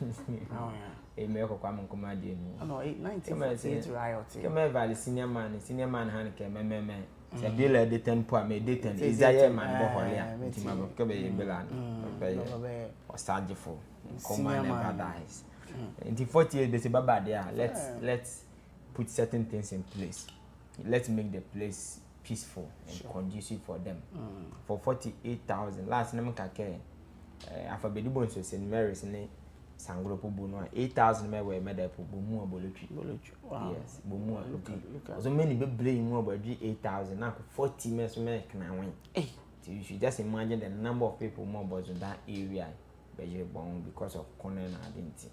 B: Oh yeah.
C: No,
B: 1948 riot.
C: Come valley senior man hand came say bill the tempo me deten is a man bo holia intima ko be belan or surgical command never dies. In the 48 they say baba there let's put certain things in place. Let's make the place peaceful and conducive for them. For 48,000 last name kake afabedi bon so St. Mary's ne Sangropo Bono 8,000 me were made up Bomu Bolutri.
B: Wow.
C: Yes, Bomu. Look. So many be blame more about 8,000 now 40 men so many can win. So you should just imagine the number of people more about that area because of corner and identity.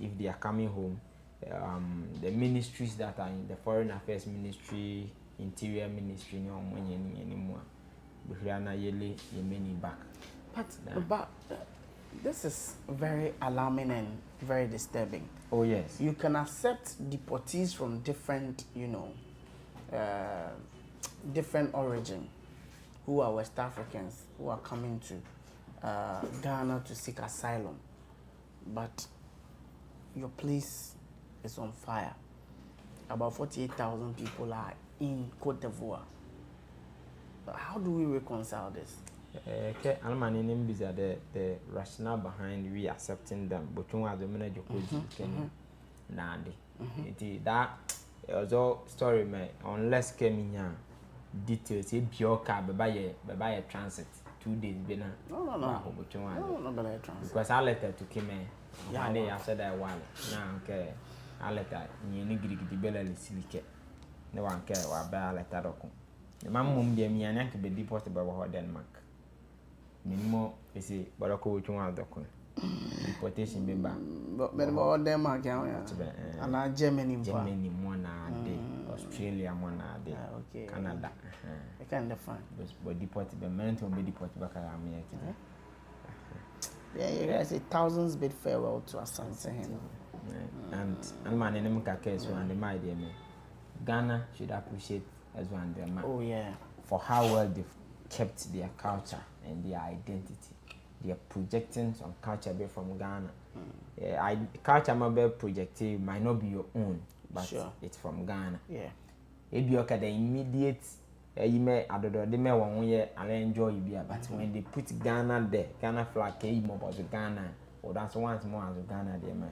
C: If they are coming home, the ministries that are in the Foreign Affairs Ministry, Interior Ministry, no money anymore. Buhriana Yele, Yemeni back.
B: But this is very alarming and very disturbing.
C: Oh yes.
B: You can accept deportees from different, different origin, who are West Africans, who are coming to Ghana to seek asylum. But your place is on fire. About 48,000 people are in Côte d'Ivoire. How do we reconcile this? The
C: rationale behind we accepting them, but you are the manager that also story unless came in details it pure car by a transit 2 days been
B: no
C: because I letter to Kime one day after that one now okay I letter you need to bella silicate no one care what by letter docu the mum be me and can be deported by Denmark. Minimum is a barako which one doctor. Deportation member.
B: But all Denmark, and Germany
C: one a day, Australia one a day,
B: okay.
C: Canada.
B: I can't define.
C: But deported, but men to be deported back at America.
B: Yeah, you guys say thousands bid farewell to Asante.
C: And man, in the case, one the my dear me. Ghana should appreciate as one their man.
B: Oh, yeah.
C: For how well they've kept their culture and their identity. They are projecting some culture from Ghana. Culture might be projected, might not be your own, but it's from Ghana.
B: Yeah.
C: If you the immediate, you may they may 1 year and enjoy you, but when they put Ghana there, Ghana flag, about Ghana, or that's once more as Ghana, they may.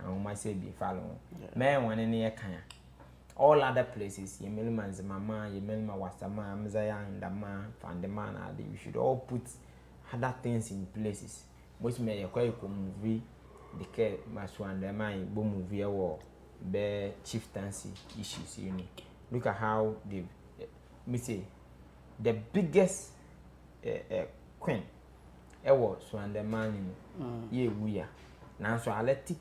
C: And might say be following. May one in the Kenya. All other places, Yemelman's Mama, Yemelma Wasama, Mzaya, and Dama, Fandeman, you should all put other things in places. Which may a quite movie, the care must one the mind, boom movie or bear chieftaincy issues. Look at how they, me say, the biggest queen ever swan the man in ye we are. Now, so I let it.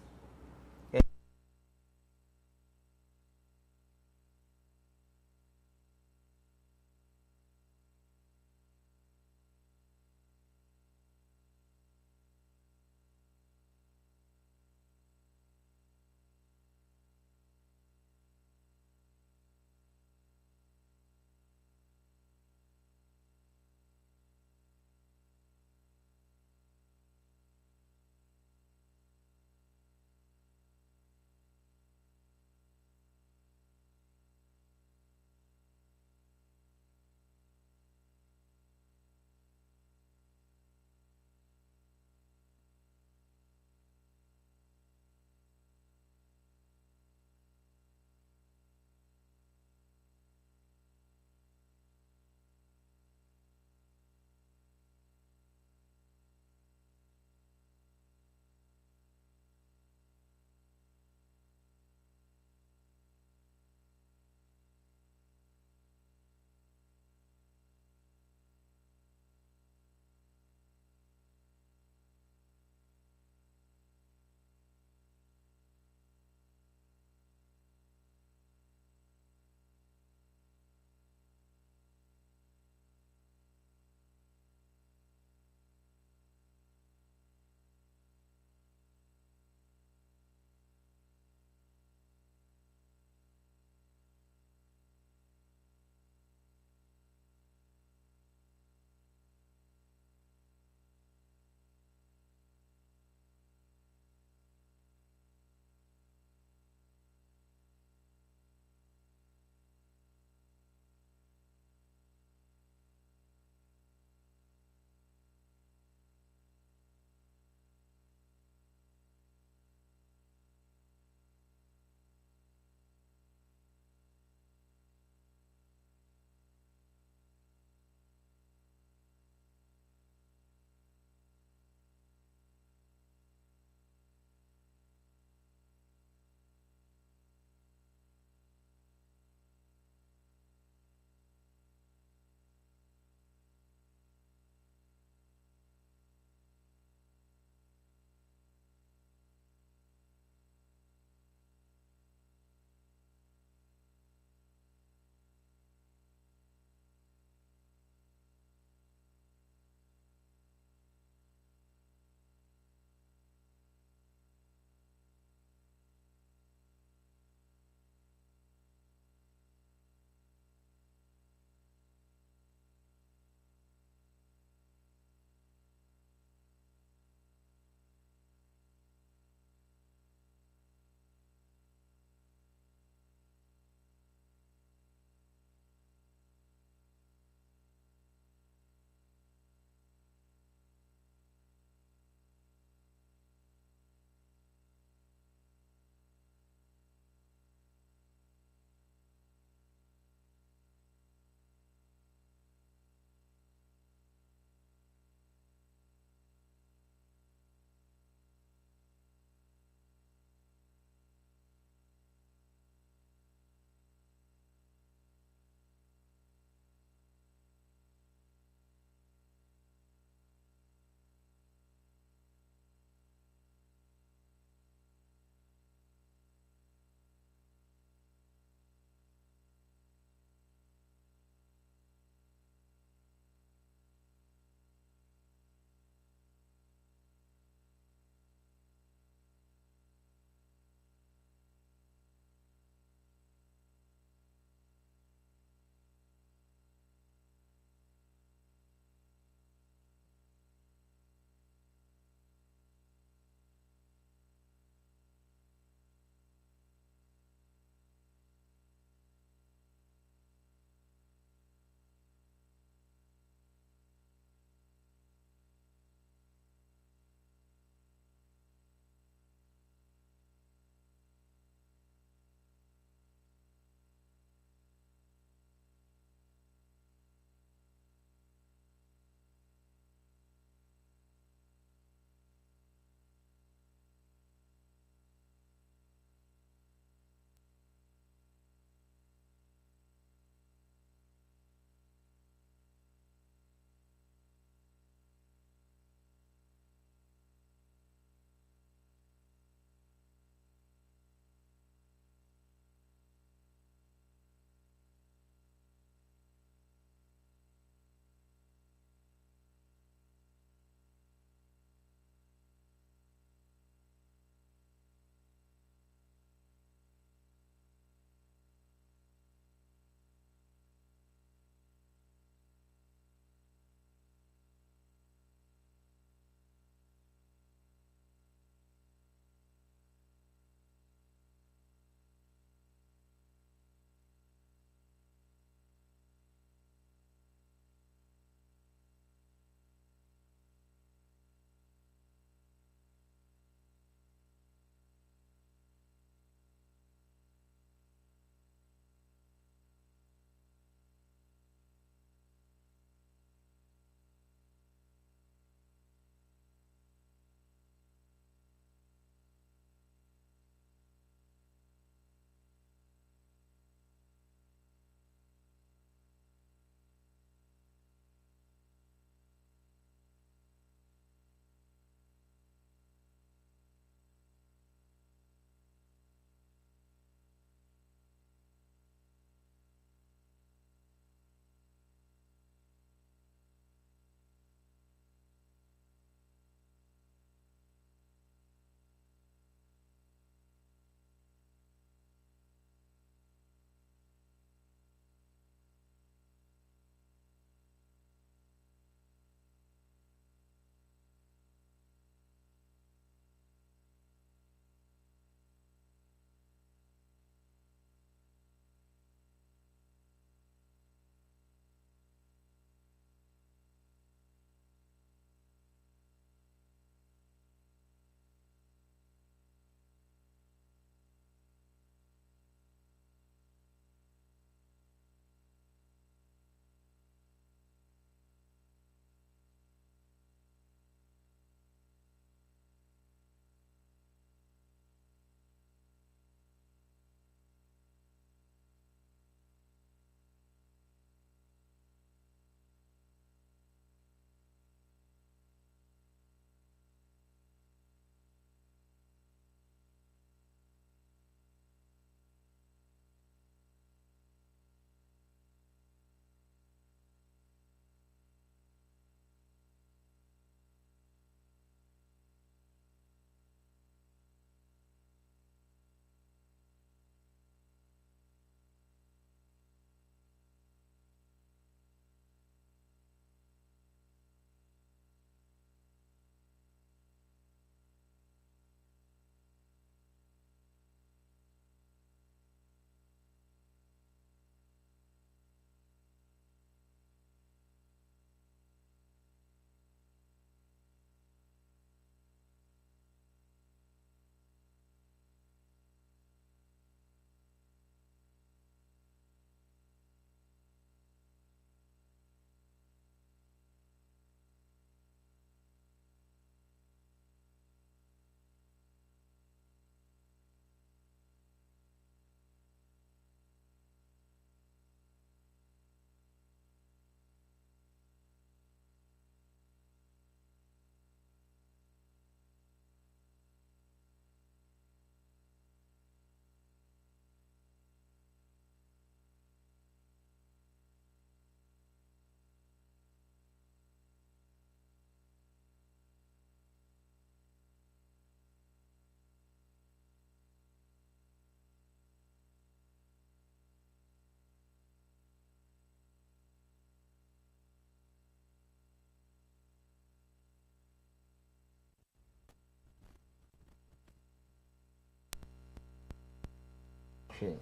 C: hwe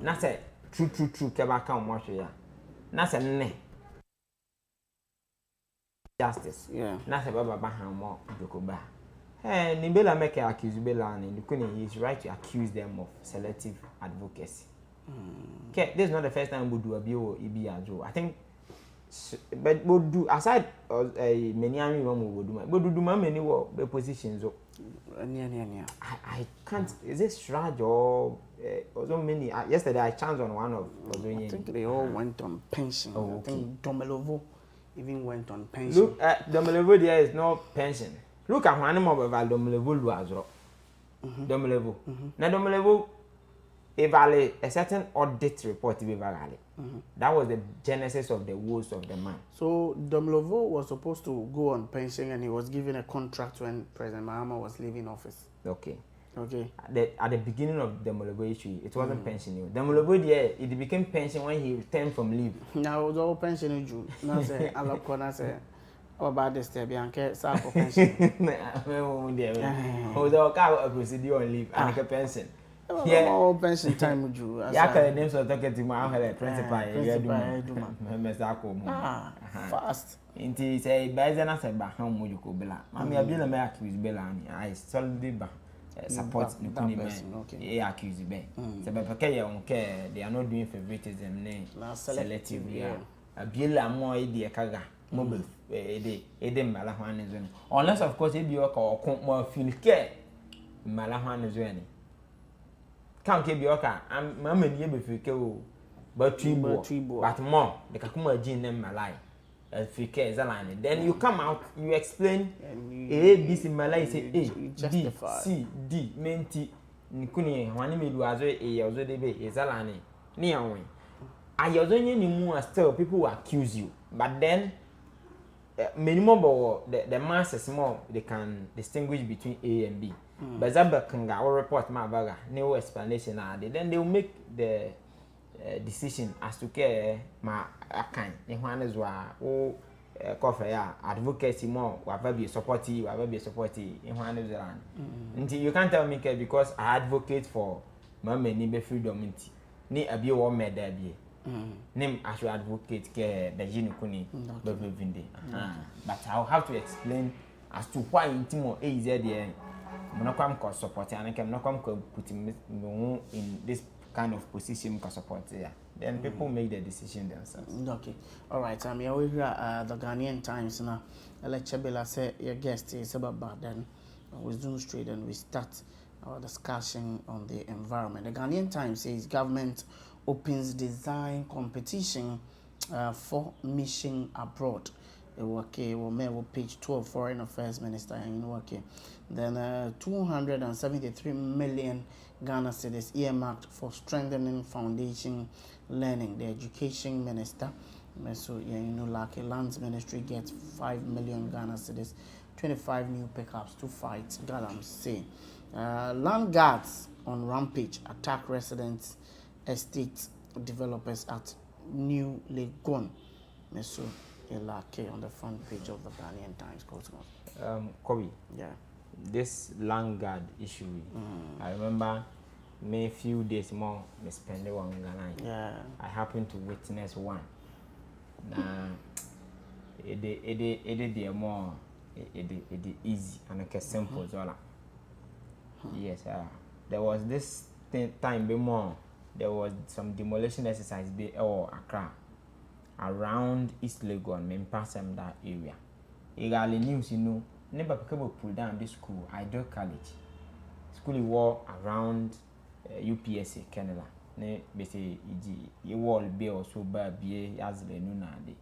C: na say true ke ba kan mo hwe ya na say nne justice na say baba ha mo dokoba ni bela make accuse bela ni he is right to accuse them of selective advocacy. Okay, this is not the first time we do a bio Ibiajo. I think, but we do aside many army we do many positions. I can't. Is it Shraj or so many? Yesterday I chanced on one of.
B: I think they all went on pension.
C: Oh, okay.
B: I think Domelovo even went on pension.
C: Look, Domelovo there is no pension. Look at one of Domelovo Luazro. Domelovo. Now Domelovo. A certain audit report to be valid. That was the genesis of the woes of the man.
B: So Domlovo was supposed to go on pension and he was given a contract when President Mahama was leaving office.
C: Okay. At the beginning of Domlovo issue, it wasn't pension. Domlovo it became pension when he returned from leave.
B: Now it was all pension in June. Now say Alakona say about this Bianca Sako pension.
C: Was all car procedure on leave and a pension.
B: Yeah, all pension time with you.
C: Yeah, the names of talking to my principal.
B: Fast.
C: Inti say Bazana said back home would you go bela. Mammy Abila may accuse Bella. I solidly support the accuse be. Sabakaya on care, they are not doing favoritism name. Selective, yeah. A Billa more idea kaga. Mobile, Edem Malahan is unless, of course, if you are more feel care. Malahan is running. Can't keep your car. I'm mamma near before but tree but more the Kakuma gene them Malay. As a line. Then you come out, you explain A, B, C, Malay, say A, B, C, D, Menti, Nikuni, one me do as a already is a line. Near way. I was only more still people who accuse you, but then minimum the masses more they can distinguish between A and B. But Zamba can go report my bagger, no explanation. Then they will make the decision as to care my kind. In one is why coffee advocacy more, whatever be supportive, in one is around. Until you can't tell me because I advocate for my many freedom. Ni a be or made there be. Name as you advocate care the Jinukuni, but I'll have to explain as to why Intimo is there. I'm not going to support and I'm not going to put him in this kind of position to support there. Then people make the decision themselves.
B: Okay. All right. I'm here with the Ghanaian Times now. Let Chebela say your guest is about then we zoom straight and we start our discussion on the environment. The Ghanaian Times says government opens design competition for mission abroad. Okay, we'll page 12, Foreign Affairs Minister, okay. Then 273 million Ghana cedis earmarked for strengthening foundation learning. The Education Minister, so like a Lands Ministry gets 5 million Ghana cedis, 25 new pickups to fight Galam say. Land guards on rampage attack residents, estate developers at New Legon. So on the front page of the Ghanaian Times.
C: Kobe.
B: Yeah.
C: This land guard issue. I remember a few days more me spend it on Ghana.
B: Yeah.
C: I happened to witness one. It more easy and like simple zola. Yes, there was this time be more. There was some demolition exercise be Accra. Around East Legon, main pass them that area. Early news, never people pull down this school, Ideal College. School war around UPSA, Canada. Ne bese you wall be also be as the nuna de.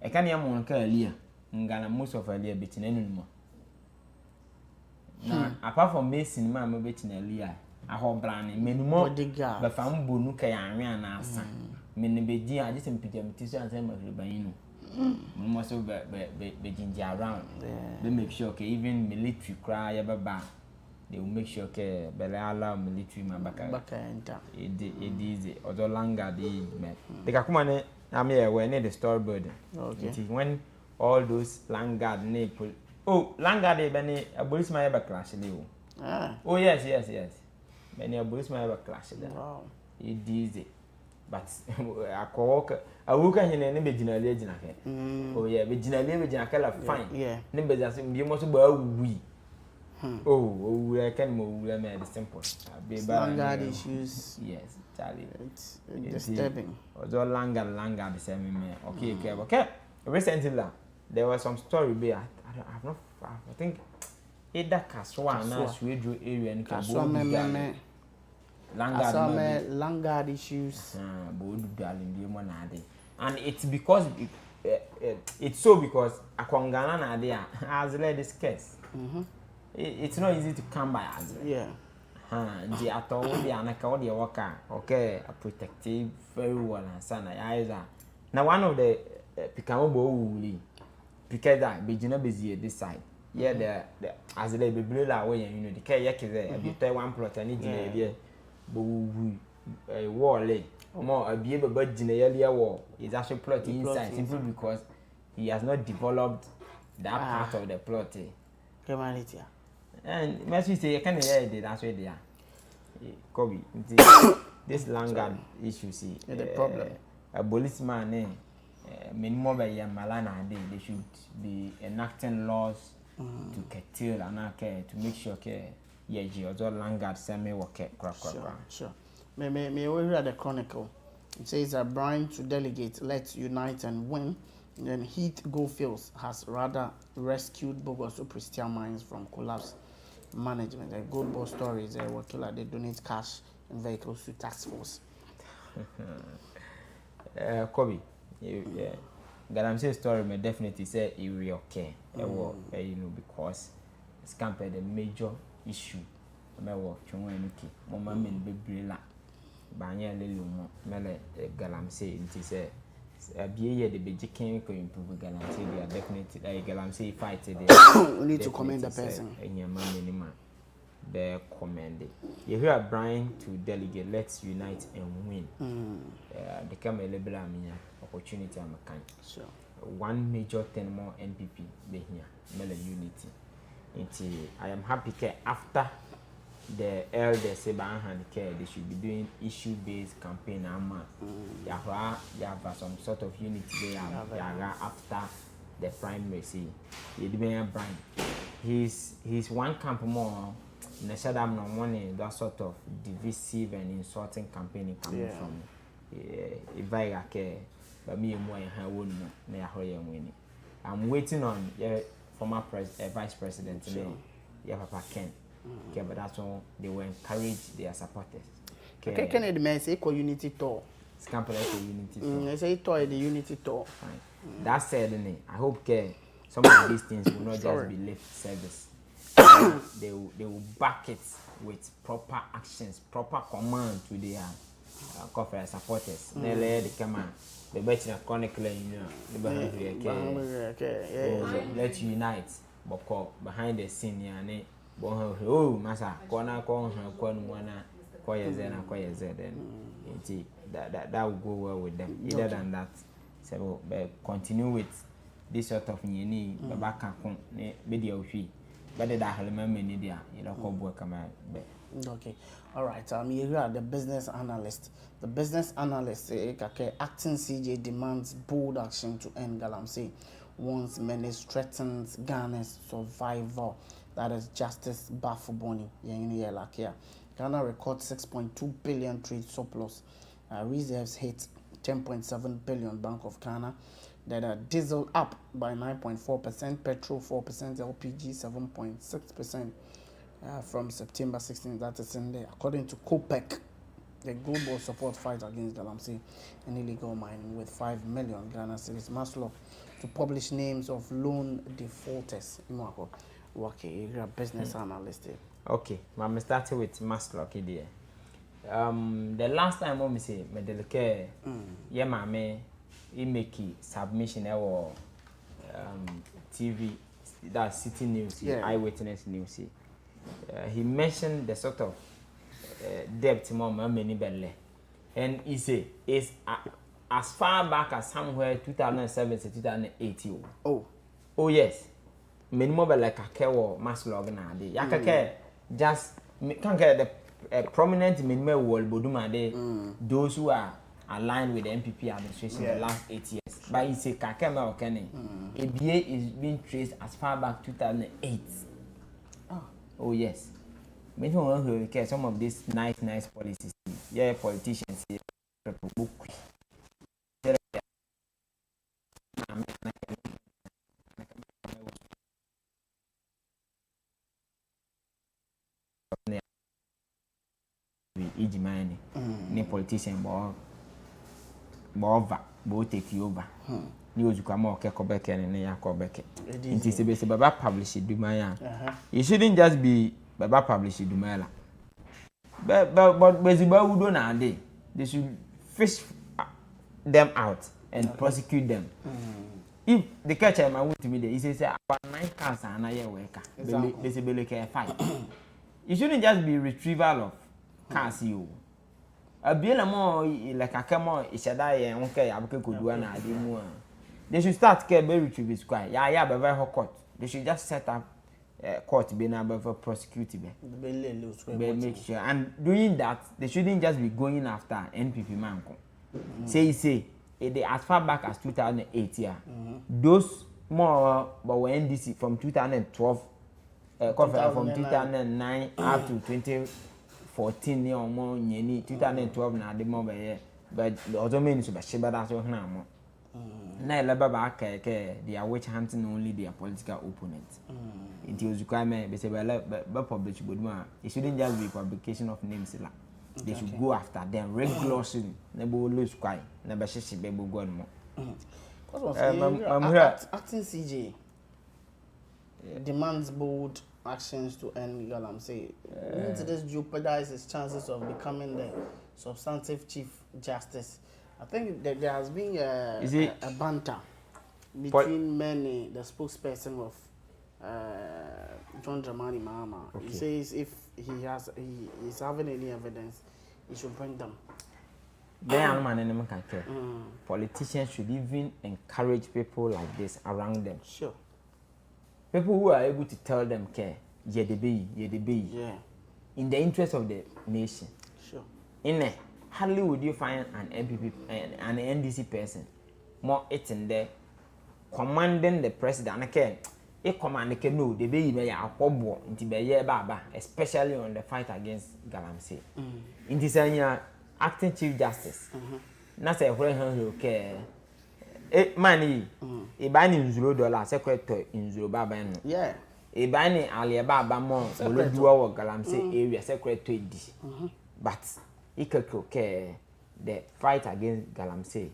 C: I can't yam earlier. Ngana most of earlier betting anymore. Now, apart from basing my betting earlier, I hope branding many more but found Bunuka and Asa. Many be I just impediment and say my ribaino. Most of be ginger around. They make sure even military cry about they will make sure that allow military man back enter. It is other longer the Kakumane I'm here when the storyboard. Okay. It is when all those land guard nipple. Oh, land guard a police my ever clash. Oh yes. Many a police my ever clash.
B: Wow.
C: it easy. But I call a worker in a name legend. Oh, yeah, Virginia fine.
B: Yeah.
C: Number that's you must we. Oh, I can move the simple.
B: Language issues.
C: Yes, Charlie.
B: It's disturbing.
C: Although longer the same. Okay. Recently, there was some story there. I think either Kaswa and Swedru area and Kaswa.
B: Language issues.
C: And it's because it's so because Akongana there has led this case. It's not easy to come by as
B: yeah.
C: The ato the anaka the worker okay a protective very well and sana either. Now one of the Pikamobo wuli because that begin busy this side. Yeah, the as they be blue away and the care yak is there. You tell one plot and it a wall more a be able but earlier war is actually plot inside simply because he has not developed that part of the plot. And Messi say, can you hear that's where they are? Kobe, this Langard issue, see,
B: the problem.
C: A policeman, minimum by Malana, they should be enacting laws to curtail and to make sure, yeah, George Langard send me work.
B: Sure. May we read the Chronicle? It says that Brian to delegate, let's unite and win. And then Heath Goldfields has rather rescued Bogoso Christian mines from collapse. Management, a good boss stories, they were killer, they donate cash and vehicles to task force.
C: Kobe, Galamsey's story may definitely say it will okay. Because it's camped a major issue. Mama mean be la Banya Lilumo, Mele Galamsey, it is a beer the Bejikin can improve Galamsey, they are definitely a Galamsey fight today.
B: We need to commend the person.
C: And your man, they commend it. You hear Brian to delegate, let's unite and win. Become a liberal opportunity. I'm a kind.
B: Sure.
C: One major thing more NPP be here, Mele unity. I am happy after the elders say behind care, they should be doing issue-based campaign. They have some sort of unity there after the primary. See, Brian, he's one camp more. I'm not wanting that sort of divisive and insulting campaign coming from. If I care, but me and my winning. I'm waiting on former vice president, Papa Ken. Okay, but that's all they will encourage their supporters.
B: Okay, can it mean say unity tour?
C: Scamper like unity tour.
B: They say tour the unity tour.
C: Fine. That said, I hope some of these things will not just be lip service. They will back it with proper actions, proper command to their corporate supporters. They come on. The better chronically, let's unite. But behind the scene, oh, Massa, corner, that will go well with them. Either than that, so continue with this sort of yeni, back and video fee. But that I remember media,
B: Okay, all right. You are the business analyst. The business analyst, acting CJ demands bold action to end Galamsey. Once many threatens Ghana's survival. That is Justice Bafuboni. Ghana records 6.2 billion trade surplus. Reserves hit 10.7 billion. Bank of Ghana. That are diesel up by 9.4%, petrol 4%, LPG 7.6% from September 16th. That is in there. According to COPEC, the global support fight against Galamsey and illegal mining with 5 million Ghana cedis. Maslow to publish names of loan defaulters. Okay, you're a business analyst here.
C: Okay, I'm starting with Maslow here. The last time I say, Medelke, he make submission or TV, that City News, Eyewitness News. He mentioned the sort of debt mama many belly, and he say it's as far back as somewhere 2007 to 2018. Oh yes. Minimum like a care or mass log na de. Yakake just can't get prominent minimum world boduma those who are aligned with the NPP administration in the last 8 years. But it's a kakema or kenny. ABA is being traced as far back 2008. Oh yes. Maybe one who care some of these nice policies. Yeah, politicians here. Ijimani, ne politician bo take you over. Ni ojuka ma oke kobeke ne ya kobeke. Inti se baba publish dumaya. You shouldn't just be baba publish dumaya. But beziba udo na ade. They should fish them out and prosecute them. If the catcher man want to me there, he says our 9 cars and I worker. They say be like 5. It shouldn't just be retrieval of cars you. A bill more like a camo ishadai and okay, abuke could do an idea. They should start care be retrieve square. Yeah, but very hot court. They should just set up court being able to prosecute me. Make sure. And doing that, they shouldn't just be going after NPP man. Say they as far back as 2008 yeah. Those more but when NDC from 2012 from 2009 up to 2014 or more 2012 na the more but the other means to be shiba that so na mo na leba ba they are witch hunting only their political opponents. It was requirement be say be publish boduma. It shouldn't just be publication of names la. They should go after them regularly. Never lose quite. Never she be go more.
B: Acting CJ demands bold actions to end Galamsey. Means this jeopardize his chances of becoming the substantive chief justice. I think that there has been a banter between many, the spokesperson of John Dramani Mahama. Okay. He says if he is having any evidence, he should bring them.
C: Politicians should even encourage people like this around them.
B: Sure.
C: People who are able to tell them, "Care, yeah, in the interest of the nation."
B: Sure.
C: In there, hardly would you find an MPP, an NDC person, more it's in there, commanding the president. Okay, a command can know the baby may have into the baba, especially on the fight against Galamsey. In this acting chief justice. Na say who care. Money. E ban in $0 secretary in zero baba no.
B: Yeah.
C: E ban in ali baba mo olo duwa wo Galamsey area secretary di. But e care the fight against Galamsey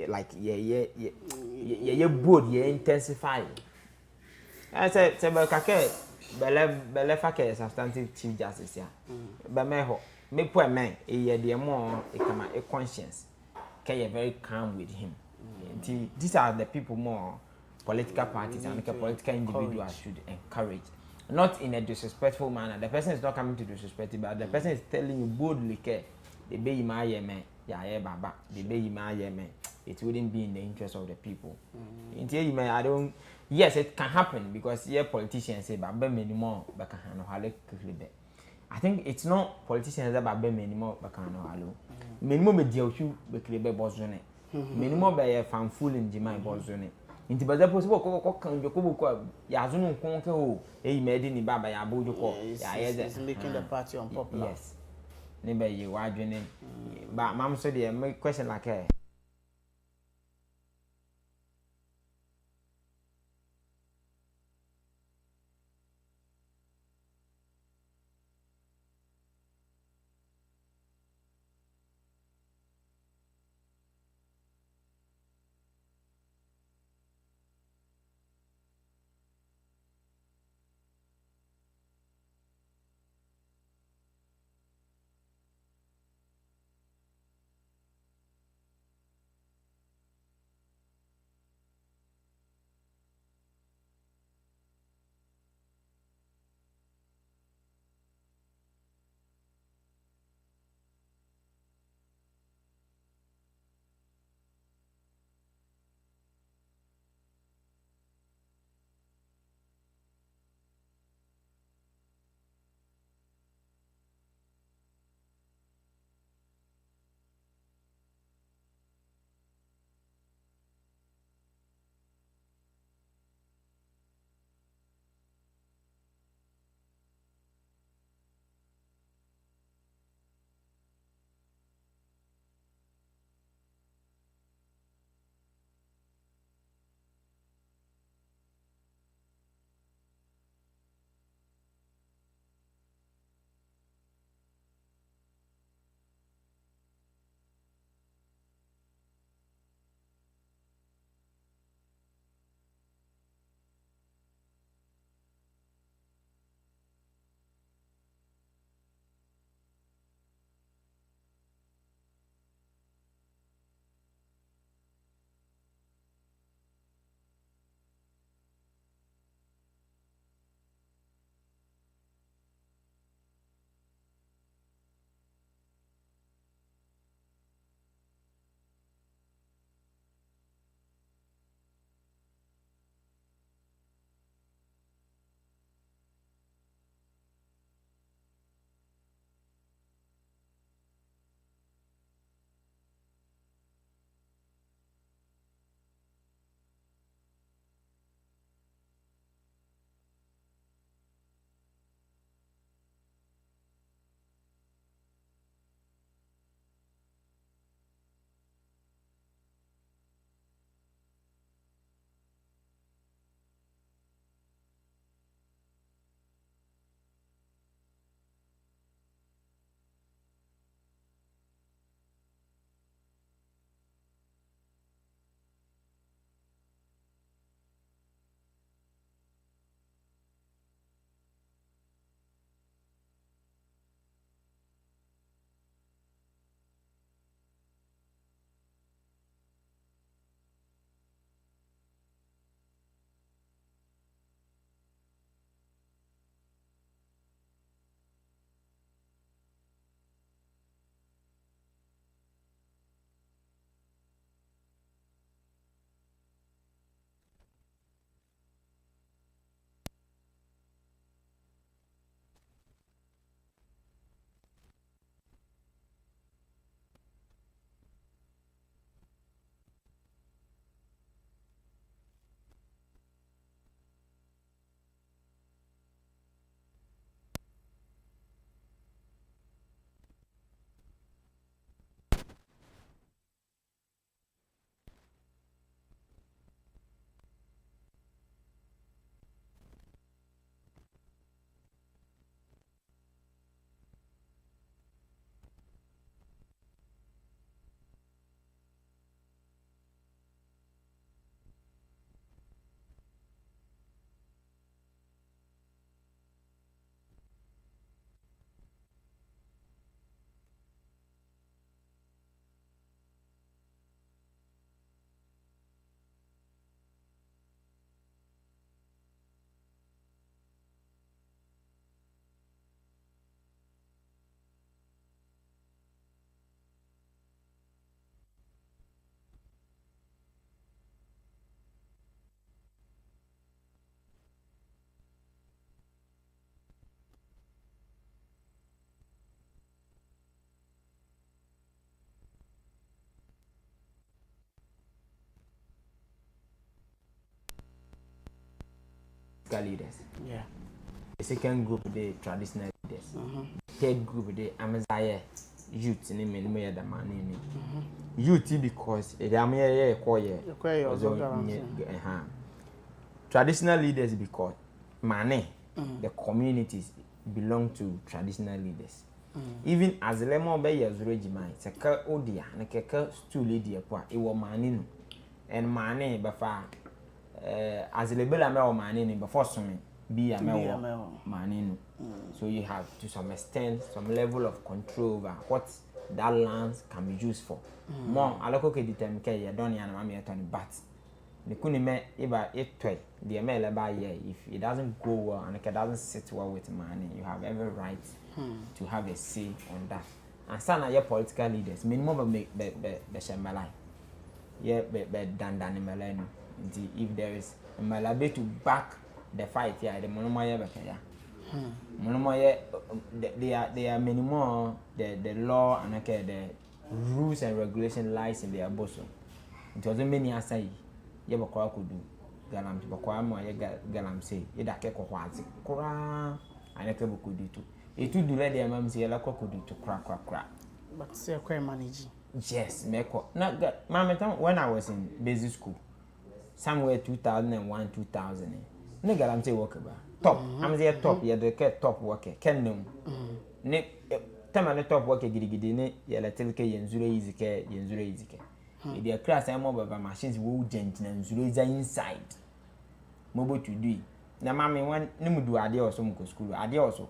C: like yeah board yeah intensify. I said be kake bele fa ke substantive chief justice ya. Be me ho me poor man e the more e kama e conscience can very calm with him. These are the people more political parties and political individuals should encourage, not in a disrespectful manner. The person is not coming to disrespect you, but the person is telling you boldly, the baby my man, yeah, baba, the baby my man. It wouldn't be in the interest of the people. I don't. Yes, it can happen because politicians say, "Baba many more, but I think it's not politicians that Baba many more, but minimum deal you be boss on it. Minimum by a fan full in Jimmy boss on it. Into the possible can you go Yazun Conco, a made in Baba Yabu,
B: is making the party unpopular.
C: Yes. Never you are doing but Mom said, my question like her. political leaders.
B: Yeah.
C: The second group the traditional leaders. Third group the Amaziah youth in the minimum the man. Youth because the Amaya choir. Traditional leaders because money, the communities belong to traditional leaders. Even as the lemon bay as regiment, it's a car odia and a cake stool lady upon it was money and money before as the label amount of money before some be a money. So you have to some extent some level of control over what that land can be used for. More, I look okay, determine you don't and mammy at but the kunime eba it toy the ML by year if it doesn't go well and it doesn't sit well with money, you have every right to have a say on that. And some of your political leaders, minimum make the shamalai. Yeah, but dan if there is a malabe to back the fight, yeah, the monomoya bakaya. Monomoya they are minimum the law and okay the rules and regulation lies in their bosom. It wasn't many asai. Ye bakwa kudu galam ti bakwa mo ye galam say ye da ke kokwazi kura aneke bokudu to etu dule de mam say la kokudu to kra
B: but say quite manage.
C: Yes, meko na mama when I was in basic school somewhere 2001 2000 ne galam say work ba top am say top ye de ke top work ken no ne tama ne top work gidigidi ne ye la telke yenzure yizike the class I mobile machines will gent and zero inside. Mobile to do. Now, mammy, one no do idea or some school. Idea also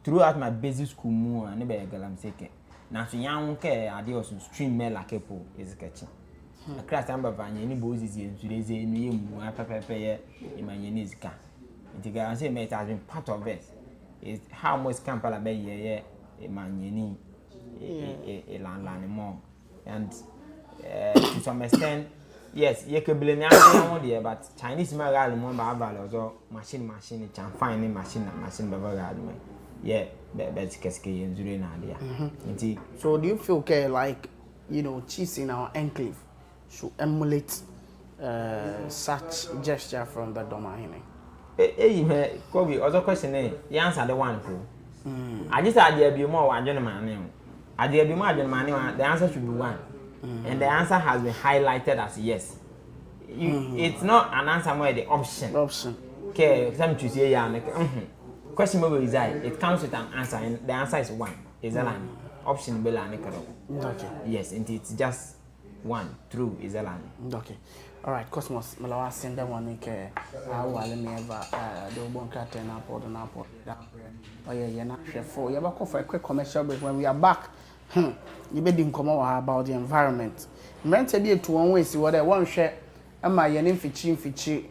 C: throughout my basic school more and never galam sake. Now, so young care idea also stream mail like a pool is catching. A class number of any boses in today's name, my papa in my yenis car. And the guy say, mate, has been part of it. Is how much campala bay a man yeni a land more. And to some extent, yes, you can blame me, but Chinese magal more bavalo or machine, can find machine, bavagal. Yeah, that's cascade and Zurina idea.
B: So, do you feel okay, like, chiefs in our enclave should emulate such gesture from the domain?
C: Hey, Kobe, other question, the answer the one for. I just had there be more one gentleman. I dare be more than money, the answer should be one. And the answer has been highlighted as yes. It's not an answer where the option. Okay, some to say yeah. Question maybe is that it comes with an answer, and the answer is one. Is that an option? Okay. Yes, and it's just one. True is that an.
B: Okay. All right, Cosmos. Malawa send that one. Okay. I will let me ever the bunker turn up or the napoli. Oh yeah, you're not sure for. You're back for a quick commercial break. When we are back. You better come out about the environment. Men tell you to one way see what I want share. Am I an fichi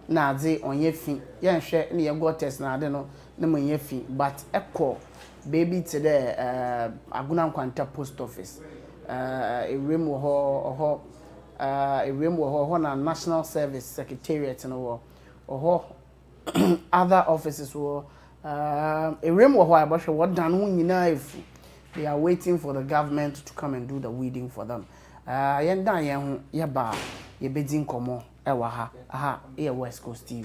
B: na they on your feet? Yeah, share any of got test na I don't know. No your feet, but echo baby today. Aguna Quanta post office. A room or a room or national service secretariat and or other offices were a room or about what done you know if they are waiting for the government to come and do the weeding for them. Yenda yeba ye bedin komo ewa ha aha e Westcoast TV.